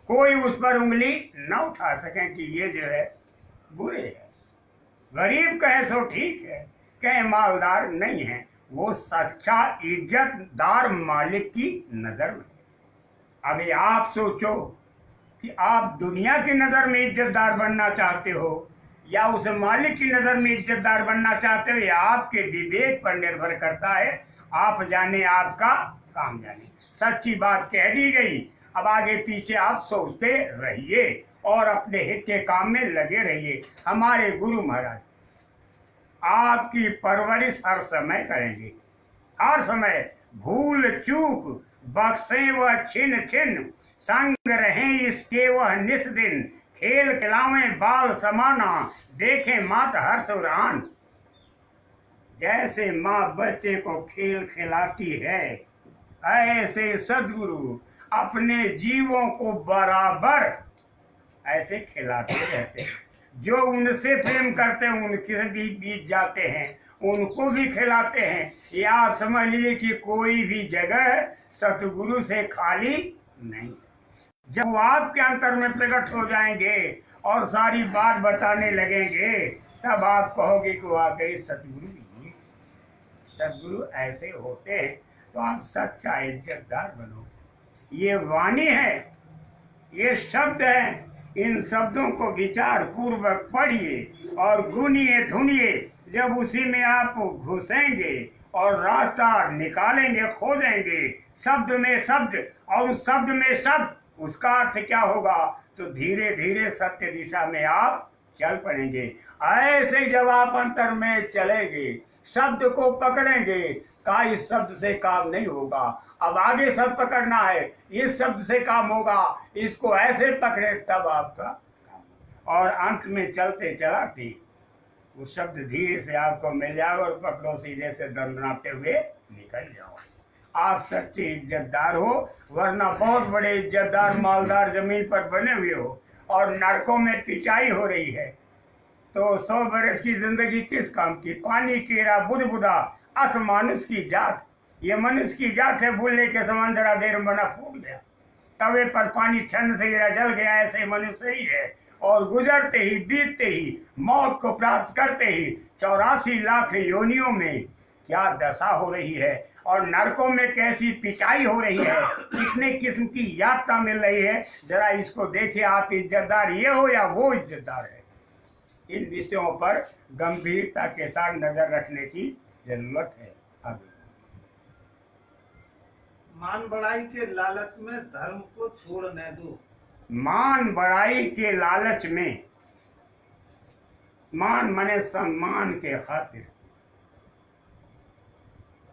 कोई उस पर उंगली न उठा सके कि ये जो है बुरे है। गरीब कहे सो ठीक है, कहे मालदार नहीं है, वो सच्चा इज्जतदार मालिक की नजर में। अभी आप सोचो कि आप दुनिया की नजर में इज्जतदार बनना चाहते हो या उस मालिक की नजर में इज्जतदार बनना चाहते हो, या आपके विवेक पर निर्भर करता है। आप जाने, आपका काम जाने। सच्ची बात कह दी गई, अब आगे पीछे आप सोचते रहिए और अपने हित के काम में लगे रहिए। हमारे गुरु महाराज आपकी परवरिश हर समय करेंगे, हर समय। भूल चूक बख्शे व छिन छिन, संग रहे इसके वह निस दिन, खेल खिलावें बाल समाना, देखे मात हर्ष उरान। जैसे माँ बच्चे को खेल खिलाती है, ऐसे सदगुरु अपने जीवों को बराबर ऐसे खिलाते रहते हैं। जो उनसे प्रेम करते हैं उनके भी बीत जाते हैं, उनको भी खिलाते हैं। ये आप समझ लीजिए कि कोई भी जगह सतगुरु से खाली नहीं। जब वो आपके अंतर में प्रकट हो जाएंगे और सारी बात बताने लगेंगे, तब आप कहोगे कि वाकई सतगुरु ही है। सतगुरु ऐसे होते हैं। तो आप सच्चा इज्जतदार बनो। ये वाणी है, ये शब्द है, इन शब्दों को विचार पूर्वक पढ़िए और गुनिए ढूंढिए। जब उसी में आप घुसेंगे और रास्ता निकालेंगे, खोजेंगे, शब्द में शब्द और उस शब्द में शब्द, उसका अर्थ क्या होगा, तो धीरे धीरे सत्य दिशा में आप चल पड़ेंगे। ऐसे जब आप अंतर में चलेंगे, शब्द को पकड़ेंगे, का इस शब्द से काम नहीं होगा, अब आगे शब्द पकड़ना है, इस शब्द से काम होगा, इसको ऐसे पकड़े तब आपका काम। और अंत में चलते चलाते वो शब्द धीरे से आपको मिल जाएगा और पकड़ो, सीधे से दंडनाते हुए निकल जाओ। आप सच्चे इज्जतदार हो, वरना बहुत बड़े इज्जतदार मालदार जमीन पर बने हुए हो और नरकों में पिटाई हो रही है, तो 100 बरस की जिंदगी किस काम की। पानी कीड़ा बुदबुदा अस मानुष की जात, ये मनुष्य की जात है। बुल्ले के समान जरा देर में बना फूट गया, तवे पर पानी छन्न से गिरा जल गया, ऐसे मनुष्य ही है। और गुजरते ही बीतते ही मौत को प्राप्त करते ही 84 लाख योनियों में क्या दशा हो रही है, और नरकों में कैसी पिटाई हो रही है, कितने किस्म की यातना मिल रही है। जरा इसको देखिए, आप इज्जतदार ये हो या वो इज्जतदार है। इन विषयों पर गंभीरता के साथ नजर रखने की जरूरत है। आगे मान बढ़ाई के लालच में धर्म को छोड़ न दो। मान बढ़ाई के लालच में, मान मने सम्मान के खातिर,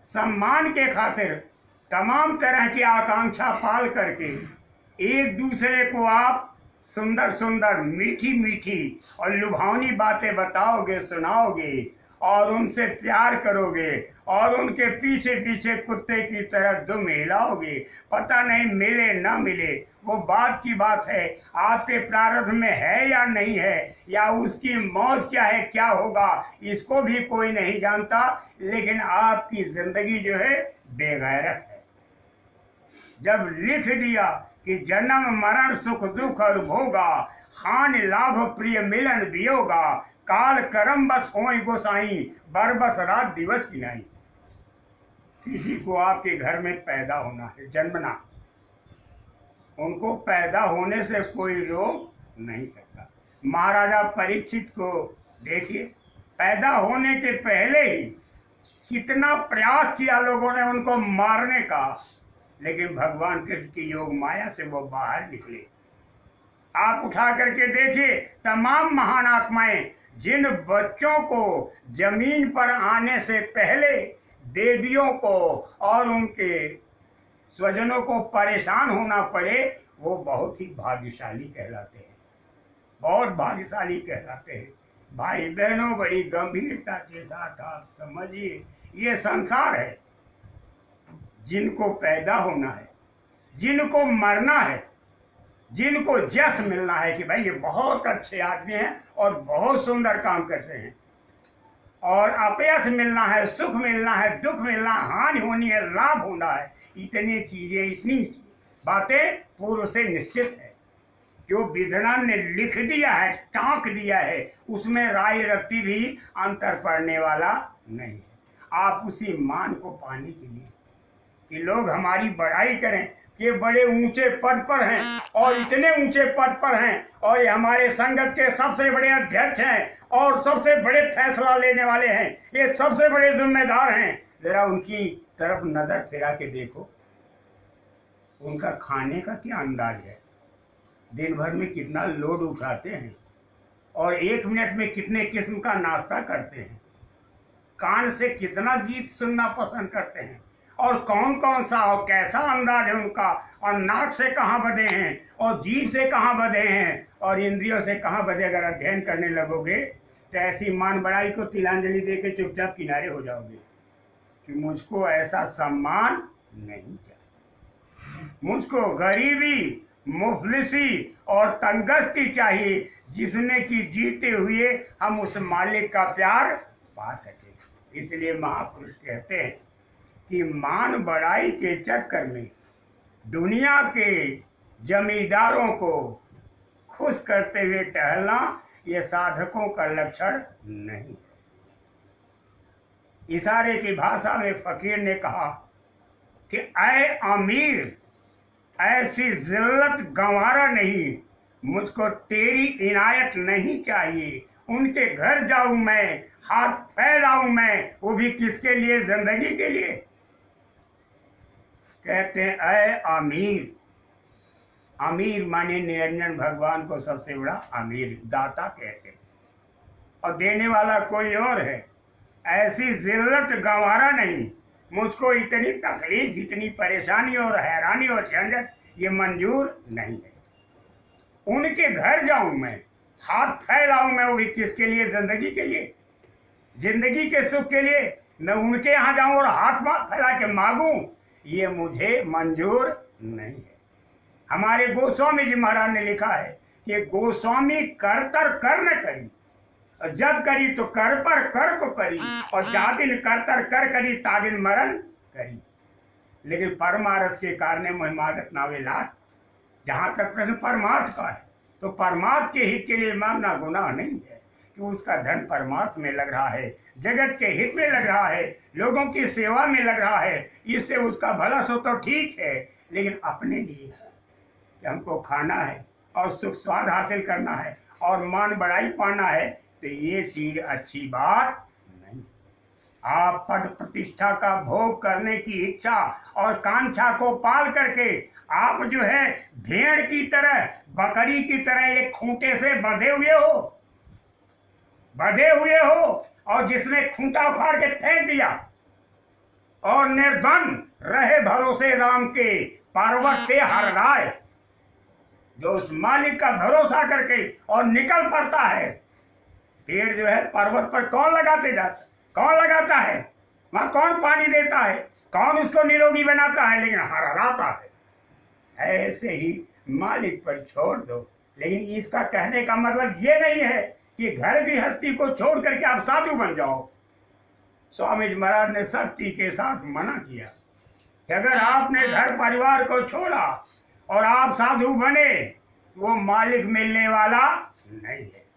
सम्मान के खातिर तमाम तरह की आकांक्षा पाल करके एक दूसरे को आप सुंदर सुंदर मीठी मीठी और लुभावनी बातें बताओगे, सुनाओगे और उनसे प्यार करोगे और उनके पीछे पीछे कुत्ते की तरह दुम हिलाओगे। पता नहीं मिले ना मिले, वो बात की बात है, आपके प्रारब्ध में है या नहीं है, या उसकी मौज क्या है, क्या होगा, इसको भी कोई नहीं जानता। लेकिन आपकी जिंदगी जो है बेगैरत है। जब लिख दिया कि जन्म मरण सुख दुख और भोगा, खान लाभ प्रिय मिलन वियोगा, काल करम बस होय गोसाई, बरबस रात दिवस की नाई। किसी को आपके घर में पैदा होना है, जन्मना, उनको पैदा होने से कोई रोक नहीं सकता। महाराजा परीक्षित को देखिए, पैदा होने के पहले ही कितना प्रयास किया लोगों ने उनको मारने का, लेकिन भगवान कृष्ण की योग माया से वो बाहर निकले। आप उठा करके देखिए, तमाम महान आत्माएं जिन बच्चों को जमीन पर आने से पहले देवियों को और उनके स्वजनों को परेशान होना पड़े, वो बहुत ही भाग्यशाली कहलाते हैं, बहुत भाग्यशाली कहलाते हैं। भाई बहनों, बड़ी गंभीरता के साथ आप समझिए, ये संसार है। जिनको पैदा होना है, जिनको मरना है, जिनको यश मिलना है कि भाई ये बहुत अच्छे आदमी हैं और बहुत सुंदर काम करते हैं, और अपयश मिलना है, सुख मिलना है, दुख मिलना, हानि होनी है, लाभ होना है, इतनी चीजें, इतनी बातें पूर्व से निश्चित है। जो विधान ने लिख दिया है, टाँक दिया है, उसमें राय रत्ती भी अंतर पड़ने वाला नहीं है। आप उसी मान को पाने के लिए कि लोग हमारी बढ़ाई करें कि बड़े ऊंचे पद पर हैं और इतने ऊंचे पद पर हैं और ये हमारे संगत के सबसे बड़े अध्यक्ष हैं और सबसे बड़े फैसला लेने वाले हैं, ये सबसे बड़े जिम्मेदार हैं। जरा उनकी तरफ नजर फिरा के देखो, उनका खाने का क्या अंदाज है, दिन भर में कितना लोड उठाते हैं और 1 मिनट में कितने किस्म का नाश्ता करते हैं, कान से कितना गीत सुनना पसंद करते हैं, और कौन कौन सा और कैसा अंदाज है उनका, और नाक से कहाँ बधे हैं और जीभ से कहाँ बधे हैं और इंद्रियों से कहाँ बधे। अगर अध्ययन करने लगोगे तो ऐसी मान बढ़ाई को तिलांजलि दे के चुपचाप किनारे हो जाओगे कि मुझको ऐसा सम्मान नहीं चाहिए, मुझको गरीबी, मुफलिसी और तंगस्ती चाहिए, जिसमें कि जीते हुए हम उस मालिक का प्यार पा सके। इसलिए महापुरुष कहते हैं कि मान बढ़ाई के चक्कर में दुनिया के जमींदारों को खुश करते हुए टहलना, ये साधकों का लक्षण नहीं है। इशारे की भाषा में फकीर ने कहा कि ऐ अमीर, ऐसी जिल्लत गंवारा नहीं, मुझको तेरी इनायत नहीं चाहिए। उनके घर जाऊं मैं, हाथ फैलाऊं मैं, वो भी किसके लिए? जिंदगी के लिए। कहते हैं ऐ अमीर, अमीर माने निरंजन भगवान को सबसे बड़ा अमीर दाता कहते हैं, और देने वाला कोई और है। ऐसी जिल्लत गंवारा नहीं, मुझको इतनी तकलीफ, इतनी परेशानी और हैरानी और झंझट ये मंजूर नहीं है। उनके घर जाऊं मैं, हाथ फैलाऊं मैं, वो भी किसके लिए? जिंदगी के लिए, जिंदगी के सुख के लिए। मैं उनके यहाँ जाऊं और हाथ फैला के मांगूं, ये मुझे मंजूर नहीं है। हमारे गोस्वामी जी महाराज ने लिखा है कि गोस्वामी करतर कर न करी, और जब करी तो कर पर कर को करी, और जा दिन कर करी ता दिन मरण करी। लेकिन परमार्थ के कारण महिमागत नावे लात। जहां तक प्रश्न परमार्थ का है, तो परमार्थ के हित के लिए मांगना गुनाह नहीं है कि उसका धन परमार्थ में लग रहा है, जगत के हित में लग रहा है, लोगों की सेवा में लग रहा है, इससे उसका भला सो तो ठीक है। लेकिन अपने लिए कि हमको खाना है और सुख स्वाद हासिल करना है और मान बढ़ाई पाना है, तो ये चीज अच्छी बात नहीं। आप पद प्रतिष्ठा का भोग करने की इच्छा और कांक्षा को पाल करके आप जो है भेड़ की तरह, बकरी की तरह एक खूंटे से बंधे हुए हो, और जिसने खूंटा उखाड़ के फेंक दिया और निर्धन रहे भरोसे राम के पर्वत पे हर राय। जो उस मालिक का भरोसा करके और निकल पड़ता है, पेड़ जो है पर्वत पर कौन लगाता है, वहां कौन पानी देता है, कौन उसको निरोगी बनाता है, लेकिन हराता है। ऐसे ही मालिक पर छोड़ दो। लेकिन इसका कहने का मतलब ये नहीं है कि घर गृहस्थी को छोड़ करके आप साधु बन जाओ। स्वामी जी महाराज ने सख्ती के साथ मना किया कि अगर आपने घर परिवार को छोड़ा और आप साधु बने, वो मालिक मिलने वाला नहीं है।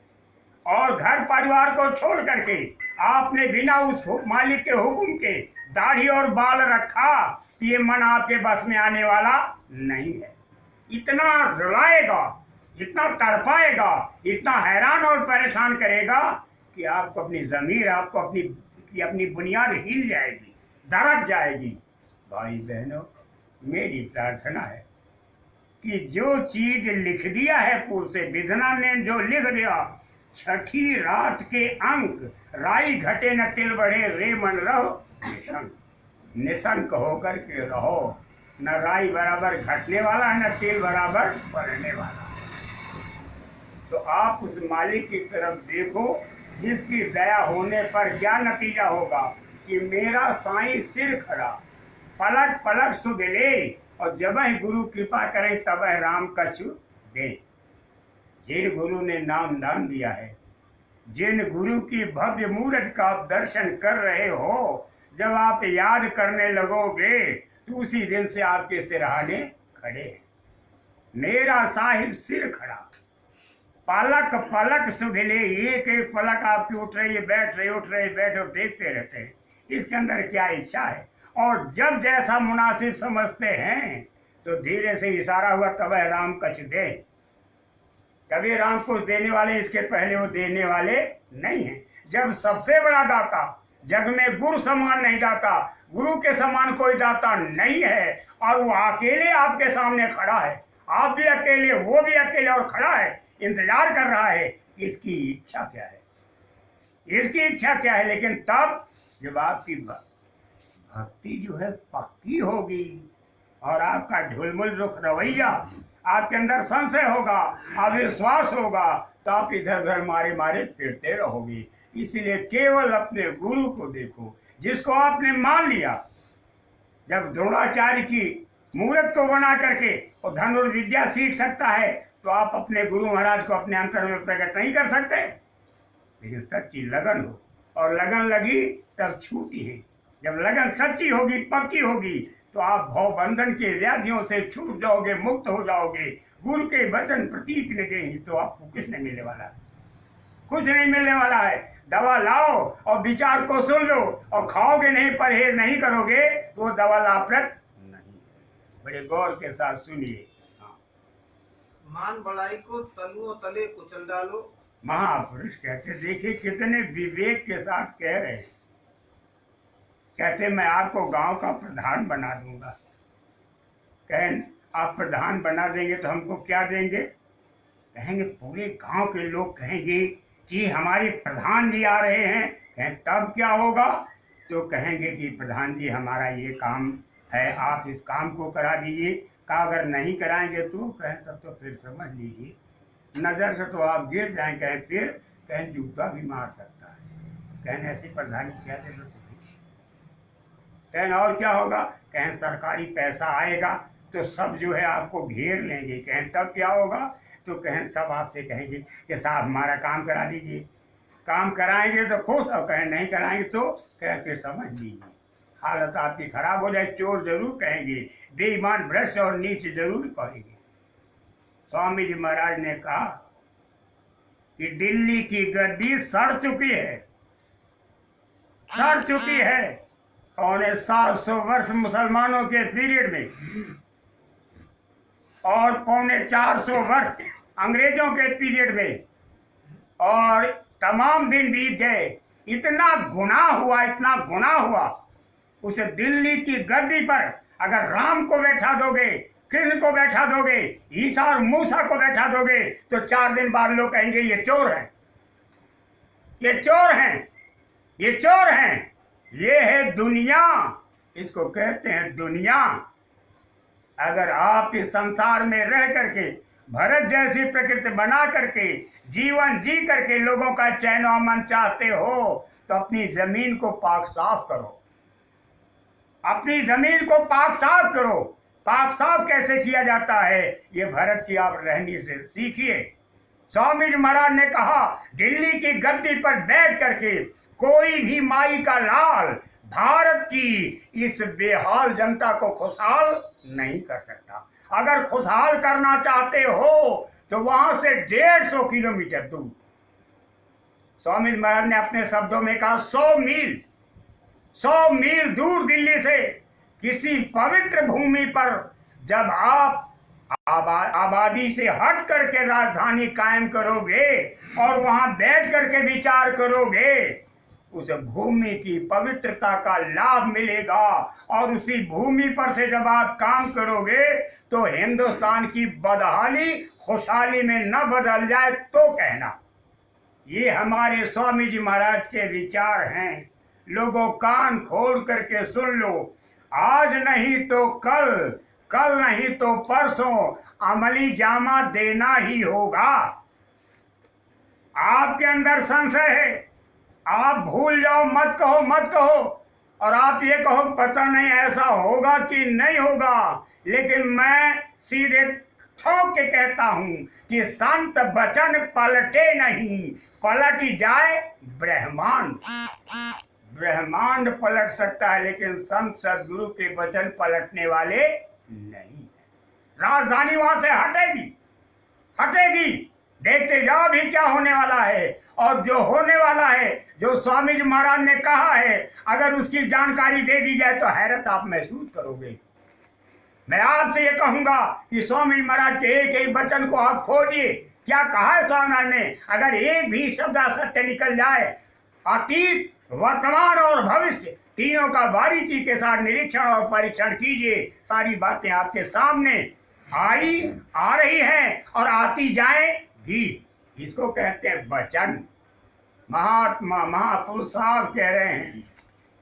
और घर परिवार को छोड़ करके आपने बिना उस मालिक के हुक्म के दाढ़ी और बाल रखा, तो ये मन आपके बस में आने वाला नहीं है। इतना रुलाएगा, इतना तड़पाएगा, इतना हैरान और परेशान करेगा कि आपको अपनी जमीर, आपको अपनी बुनियाद हिल जाएगी, दरक जाएगी। भाई बहनों, मेरी प्रार्थना है कि जो चीज लिख दिया है पूर्व से, विधना ने जो लिख दिया, छठी रात के अंक, राई घटे न तिल बढ़े रे मन रहो निशंक होकर के रहो। न राई बराबर घटने वाला, न तिल बराबर बढ़ने वाला। तो आप उस मालिक की तरफ देखो जिसकी दया होने पर क्या नतीजा होगा कि मेरा साईं सिर खड़ा, पलक पलक सुध ले, और जब गुरु कृपा करे तब राम कछु दे। जिन गुरु ने नाम दान दिया है, जिन गुरु की भव्य मूर्त का आप दर्शन कर रहे हो, जब आप याद करने लगोगे तो उसी दिन से आपके सिरहाने खड़े हैं। मेरा साहिब सिर खड़ा, पलक पलक सुध ले, एक एक पलक आपकी उठ रही है, बैठ रही, उठ रही, बैठ, और देखते रहते हैं इसके अंदर क्या इच्छा है। और जब जैसा मुनासिब समझते हैं तो धीरे से इशारा हुआ तब राम कछ दे। कभी राम कुछ देने वाले, इसके पहले वो देने वाले नहीं है। जब सबसे बड़ा दाता, जग में गुरु समान नहीं दाता, गुरु के समान कोई दाता नहीं है, और वो अकेले आपके सामने खड़ा है, आप भी अकेले, वो भी अकेले, और खड़ा है, इंतजार कर रहा है। इसकी इच्छा क्या है, इसकी इच्छा क्या है। लेकिन तब जब आपकी भक्ति जो है पक्की होगी और आपका ढुलमुल रुख रवैया, आपके अंदर संशय होगा, अविश्वास होगा, तो आप इधर उधर मारे मारे फिरते रहोगे। इसलिए केवल अपने गुरु को देखो जिसको आपने मान लिया। जब द्रोणाचार्य की मूर्त को बना करके वो धनुर्विद्या सीख सकता है, तो आप अपने गुरु महाराज को अपने अंतर में प्रकट नहीं कर सकते। लेकिन सच्ची लगन हो, और लगन लगी तब छूटी है। जब लगन सच्ची होगी, पक्की होगी, तो आप भवबंधन के व्याधियों से छूट जाओगे, मुक्त हो जाओगे। गुरु के वचन प्रतीक लगेंगे तो आपको कुछ नहीं मिलने वाला है, कुछ नहीं मिलने वाला है। दवा लाओ और विचार को सुन लो, और खाओगे नहीं, परहेज नहीं करोगे, तो वो दवा लाभप्रद नहीं। बड़े गौर के साथ सुनिए। मान बढ़ाई को तलुओं तले कुचल डालो। महापुरुष कहते, देखिए कितने विवेक के साथ कह रहे हैं। कहते मैं आपको गांव का प्रधान बना दूंगा। कहें आप प्रधान बना देंगे तो हमको क्या देंगे? कहेंगे पूरे गांव के लोग कहेंगे कि हमारे प्रधान जी आ रहे हैं। कहें तब क्या होगा? तो कहेंगे कि प्रधान जी हमारा ये काम है, आप इस काम को करा दीजिए। का अगर नहीं कराएंगे तो कहें तब तो फिर समझ लीजिए नजर से तो आप गिर जाएं। कहें फिर कहें जूता भी मार सकता है। कहें ऐसी प्रधानी क्या दे दो। कहें और क्या होगा? कहें सरकारी पैसा आएगा तो सब जो है आपको घेर लेंगे। कहें तब क्या होगा? तो कहें सब आपसे कहेंगे कि साहब हमारा काम करा दीजिए। काम कराएंगे तो खुश, और कहें नहीं कराएंगे तो कहते समझ लीजिए हालत आपकी खराब हो जाए। चोर जरूर कहेंगे, बेईमान भ्रष्ट और नीच जरूर कहेंगे। स्वामी जी महाराज ने कहा कि दिल्ली की गद्दी सड़ चुकी है, सड़ चुकी है। पौने 700 वर्ष मुसलमानों के पीरियड में और पौने 400 वर्ष अंग्रेजों के पीरियड में, और तमाम दिन बीत गए। इतना गुनाह हुआ, इतना गुनाह हुआ। उस दिल्ली की गद्दी पर अगर राम को बैठा दोगे, कृष्ण को बैठा दोगे, ईसा और मूसा को बैठा दोगे, तो 4 दिन बाद लोग कहेंगे ये चोर हैं, ये चोर हैं, ये चोर हैं। ये है दुनिया, इसको कहते हैं दुनिया। अगर आप इस संसार में रह करके भरत जैसी प्रकृति बना करके जीवन जी करके लोगों का चैन और अमन चाहते हो, तो अपनी जमीन को पाक साफ करो, अपनी जमीन को पाक साफ करो। पाक साफ कैसे किया जाता है, ये भरत की आप रहनी से सीखिए। स्वामी जी महाराज ने कहा दिल्ली की गद्दी पर बैठ करके कोई भी माई का लाल भारत की इस बेहाल जनता को खुशहाल नहीं कर सकता। अगर खुशहाल करना चाहते हो तो वहां से 150 किलोमीटर दूर, स्वामी महाराज ने अपने शब्दों में कहा 100 मील दूर दिल्ली से किसी पवित्र भूमि पर जब आप आबादी से हट करके राजधानी कायम करोगे और वहां बैठ करके विचार करोगे, उस भूमि की पवित्रता का लाभ मिलेगा। और उसी भूमि पर से जब आप काम करोगे तो हिंदुस्तान की बदहाली खुशहाली में न बदल जाए तो कहना। ये हमारे स्वामी जी महाराज के विचार हैं। लोगों कान खोल करके सुन लो, आज नहीं तो कल, कल नहीं तो परसों अमली जामा देना ही होगा। आपके अंदर संशय है, आप भूल जाओ, मत कहो, मत कहो, और आप ये कहो पता नहीं ऐसा होगा कि नहीं होगा। लेकिन मैं सीधे ठोक के कहता हूं कि संत वचन पलटे नहीं, पलट जाए ब्रह्मांड। ब्रह्मांड पलट सकता है लेकिन संत सदगुरु के वचन पलटने वाले नहीं। राजधानी वहां से हटेगी, हटेगी। देखते जाओ भी क्या होने वाला है। और जो होने वाला है, जो स्वामी जी महाराज ने कहा है, अगर उसकी जानकारी दे दी जाए तो हैरत आप महसूस करोगे। मैं आपसे ये कहूंगा कि स्वामी जी महाराज के एक एक वचन को आप खोजिए। क्या कहा है स्वामी महाराज ने? अगर एक भी शब्द सत्य निकल जाए, अतीत, वर्तमान और भविष्य तीनों का बारीकी के साथ निरीक्षण और परीक्षण कीजिए। सारी बातें आपके सामने आ रही हैं और आती जाएंगी। इसको कहते हैं वचन। महात्मा महापुरुष साहब कह रहे हैं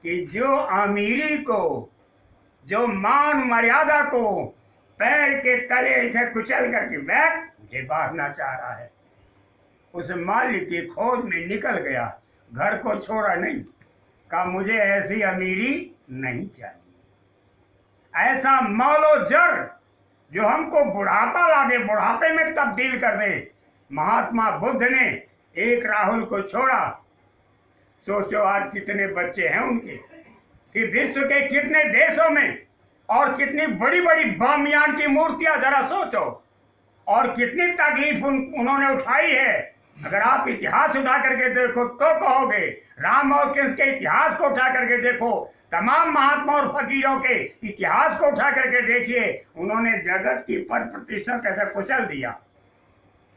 कि जो अमीरी को, जो मान मर्यादा को पैर के तले से कुचल करके बैठ मुझे बांटना चाह रहा है, उस मालिक की खोज में निकल गया, घर को छोड़ा नहीं, कहा मुझे ऐसी अमीरी नहीं चाहिए। ऐसा मौलो जर जो हमको बुढ़ापा ला दे, बुढ़ापे में तब्दील कर दे। महात्मा बुद्ध ने एक राहुल को छोड़ा। सोचो आज कितने बच्चे हैं उनके, कि विश्व के कितने देशों में और कितनी बड़ी बड़ी बामियान की मूर्तियां, जरा सोचो, और कितनी तकलीफ उन्होंने उठाई है। अगर आप इतिहास उठा करके देखो तो कहोगे, राम और कृष्ण के इतिहास को उठा करके देखो, तमाम महात्मा और फकीरों के इतिहास को उठा करके देखिए, उन्होंने जगत की पद प्रतिष्ठा कैसे कुचल दिया,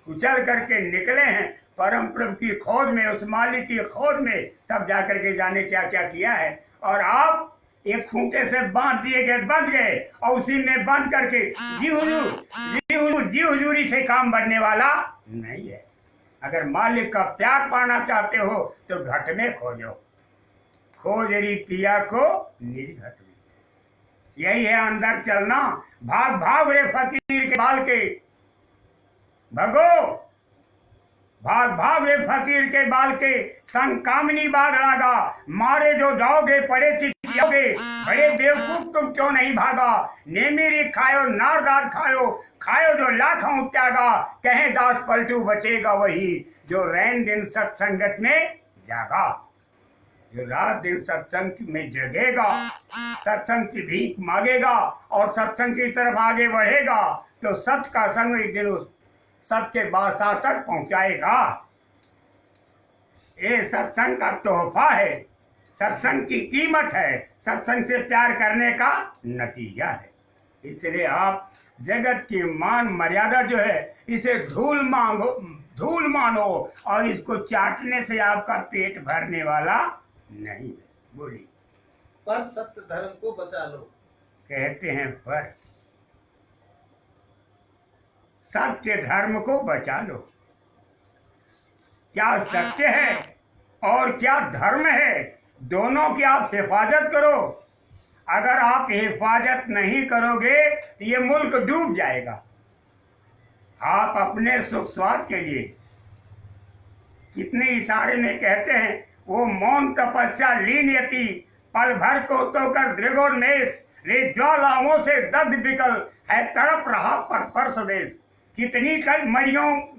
कुचल करके निकले हैं परम प्रभु की खोज में, उस मालिक की खोज में, तब जाकर के जाने क्या क्या किया है। और आप एक खूंटे से बांध दिए गए, बंध गए, और उसी में बंद करके जी हुजूरी से काम बढ़ने वाला नहीं है। अगर मालिक का प्यार पाना चाहते हो तो घट में खोजो, खोज री पिया को निज घट में। यही है अंदर चलना। भाग भाग रे फकीर के बाल के, भगो भाग भाग रे फकीर के बाल के संग कामनी बाग लागा, मारे जो जाओगे पड़े चिटियोगे, बड़े बेवकूफ तुम क्यों नहीं भागा। नेमीरी खायो नारदास खायो, खायो जो लाखों त्यागा, कहे दास पलटू बचेगा वही जो रैन दिन सत्संगत में जागा। जो रात दिन सत्संग में जगेगा, सत्संग की भीख मांगेगा और सत्संग की तरफ आगे बढ़ेगा तो सत्य का संग एक दिन उस सत्य के बादशाह तक पहुंचाएगा। ये सत्संग का तोहफा है, सत्संग की कीमत है, सत्संग से प्यार करने का नतीजा है। इसलिए आप जगत की मान मर्यादा जो है इसे धूल मानो और इसको चाटने से आपका पेट भरने वाला नहीं है। बोलिए। पर सत्य धर्म को बचा लो। कहते हैं पर सत्य धर्म को बचा लो। क्या सत्य है और क्या धर्म है, दोनों की आप हिफाजत करो। अगर आप हिफाजत नहीं करोगे तो ये मुल्क डूब जाएगा। आप अपने सुख स्वाद के लिए कितने इशारे में कहते हैं, वो मौन तपस्या लीन यति पल भर को तो कर दृगोन्मेष, रे ज्वालाओं से दग्ध विकल है तड़प रहा पर स्वदेश। कितनी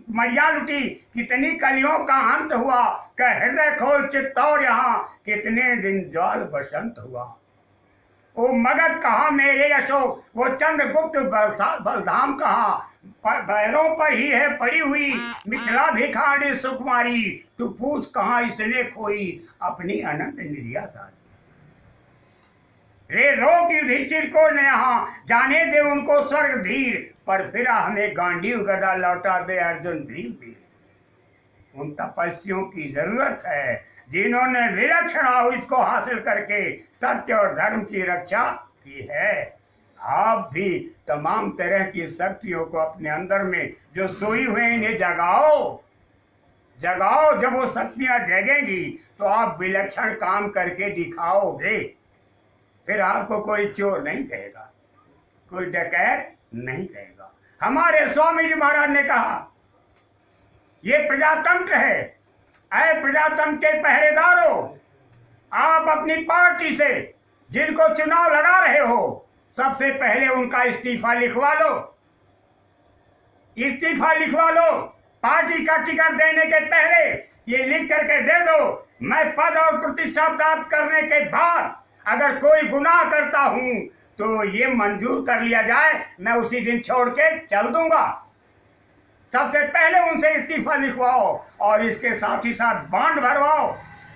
मरिया लुटी, कितनी कलियों का अंत हुआ, कह हृदय खोल चित्तौर यहाँ कितने दिन ज्वाल बसंत हुआ। वो मगध कहाँ मेरे अशोक, वो चंद्रगुप्त बलधाम कहाँ, पैरों पर ही है पड़ी हुई मिथिला भिखारी सुकुमारी। तू पूछ कहाँ इसने खोई अपनी अनंत निधिया सारी। रे रोक युधिष्ठिर को न यहाँ, जाने दे उनको स्वर्ग धीर, पर फिर हमें गांडीव गदा लौटा दे अर्जुन भीम वीर। उन तपस्वियों की जरूरत है जिन्होंने विलक्षण आहुति को हासिल करके सत्य और धर्म की रक्षा की है। आप भी तमाम तरह की शक्तियों को अपने अंदर में जो सोई हुए इन्हें जगाओ। जब वो शक्तियां जगेंगी तो आप विलक्षण काम करके दिखाओगे। फिर आपको कोई चोर नहीं कहेगा, कोई डकैत नहीं कहेगा। हमारे स्वामी जी महाराज ने कहा ये प्रजातंत्र है, ऐ प्रजातंत्र के पहरेदारों, आप अपनी पार्टी से जिनको चुनाव लड़ा रहे हो सबसे पहले उनका इस्तीफा लिखवा लो। इस्तीफा लिखवा लो। पार्टी का टिकट देने के पहले ये लिख करके दे दो, मैं पद और प्रतिष्ठा प्राप्त करने के बाद अगर कोई गुनाह करता हूं तो ये मंजूर कर लिया जाए, मैं उसी दिन छोड़ के चल दूंगा। सबसे पहले उनसे इस्तीफा लिखवाओ और इसके साथ ही साथ बांड भरवाओ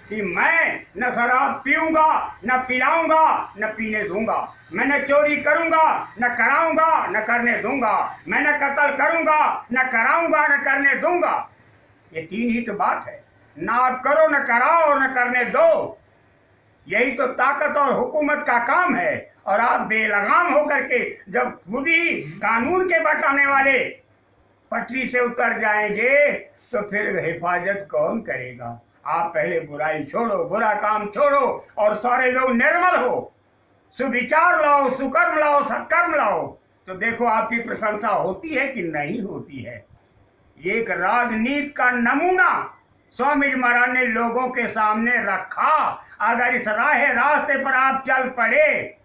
कि मैं न शराब पीऊंगा, न पिलाऊंगा, न पीने दूंगा, मैं न चोरी करूंगा, न कराऊंगा, न करने दूंगा, मैं न कत्ल करूंगा, न कराऊंगा, न करने दूंगा। ये तीन ही तो बात है, ना आप करो, न कराओ और न करने दो। यही तो ताकत और हुकूमत का काम है। और आप बेलगाम होकर के जब खुद ही कानून के बचाने वाले पटरी से उतर जाएंगे तो फिर हिफाजत कौन करेगा। आप पहले बुराई छोड़ो, बुरा काम छोड़ो और सारे लोग निर्मल हो, सुविचार लाओ, सुकर्म लाओ, सत्कर्म लाओ, तो देखो आपकी प्रशंसा होती है कि नहीं होती है। एक राजनीति का नमूना स्वामी जी महाराज ने लोगों के सामने रखा। अगर इस रास्ते पर आप चल पड़े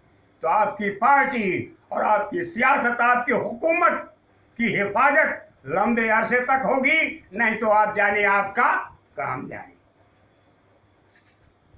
तो आपकी पार्टी और आपकी सियासत, आपकी हुकूमत की हिफाजत लंबे अरसे तक होगी, नहीं तो आप जाने आपका काम जाने।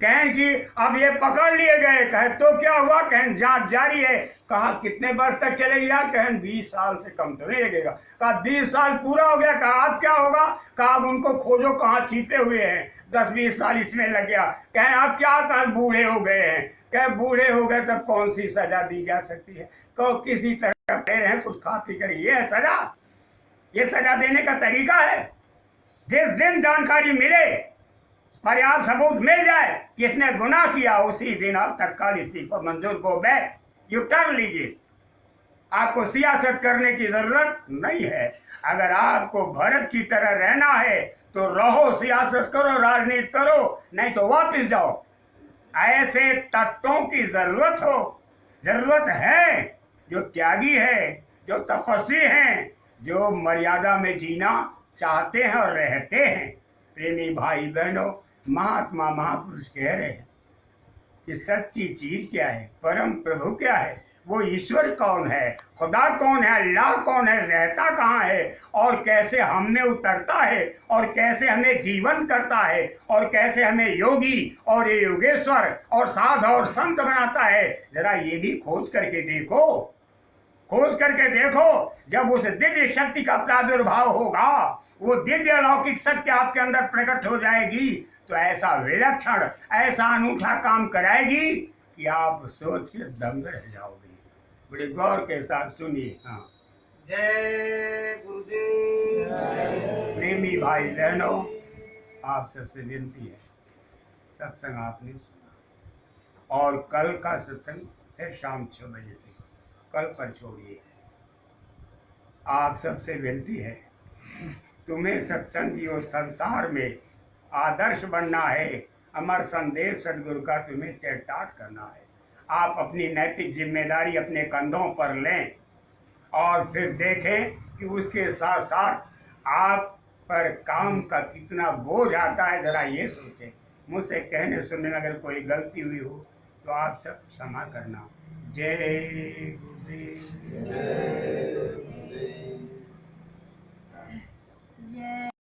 कहें जी अब ये पकड़ लिए गए, कहे तो क्या हुआ, कहें जांच जारी है। कहा कितने वर्ष तक चलेगी, कहें 20 साल से कम तो नहीं लगेगा। कहा 20 साल पूरा हो गया, कहा अब क्या होगा, कहा अब उनको खोजो कहाँ छिपे हुए हैं, 10-20 साल इसमें लग गया। कहें आप क्या, कहा बूढ़े हो गए हैं। कहे बूढ़े हो गए तब कौन सी सजा दी जा सकती है, कहो किसी तरह दे रहे हैं, कुछ खा पी कर, ये है सजा, ये सजा देने का तरीका है। जिस दिन जानकारी मिले, पर्याप्त सबूत मिल जाए कि इसने गुनाह किया, उसी दिन आप तत्काल इस्तीफा मंजूर को बैठ यू टर्न लीजिए। आपको सियासत करने की जरूरत नहीं है। अगर आपको भारत की तरह रहना है तो रहो, सियासत करो, राजनीति करो, नहीं तो वापस जाओ। ऐसे तत्वों की जरूरत है जो त्यागी है, जो तपस्वी हैं, जो मर्यादा में जीना चाहते हैं और रहते हैं। प्रेमी भाई बहनों, महात्मा महापुरुष कह रहे हैं कि सच्ची चीज क्या है, परम प्रभु क्या है, वो ईश्वर कौन है, खुदा कौन है, अल्लाह कौन है, रहता कहाँ है और कैसे हम में उतरता है और कैसे हमें जीवन करता है और कैसे हमें योगी और ये योगेश्वर और साध और संत बनाता है, जरा ये भी खोज करके देखो। खोज करके देखो। जब उस दिव्य शक्ति का प्रादुर्भाव होगा, वो दिव्य अलौकिक शक्ति आपके अंदर प्रकट हो जाएगी, तो ऐसा विलक्षण, ऐसा अनूठा काम कराएगी कि आप सोच के दंग रह जाओगे। बड़े गौर के साथ सुनिए। हाँ, जय गुरुदेव। प्रेमी भाई बहनों, आप सबसे विनती है, सत्संग आपने सुना और कल का सत्संग है शाम 6 बजे से, कल पर छोड़िए। आप सबसे विनती है, तुम्हें सत्संग और संसार में आदर्श बनना है, अमर संदेश सदगुरु का तुम्हें चरितार्थ करना है। आप अपनी नैतिक जिम्मेदारी अपने कंधों पर लें और फिर देखें कि उसके साथ साथ आप पर काम का कितना बोझ आता है, जरा ये सोचें। मुझसे कहने सुनने में अगर कोई गलती हुई हो तो आप सब क्षमा करना। जय गुरुदेव।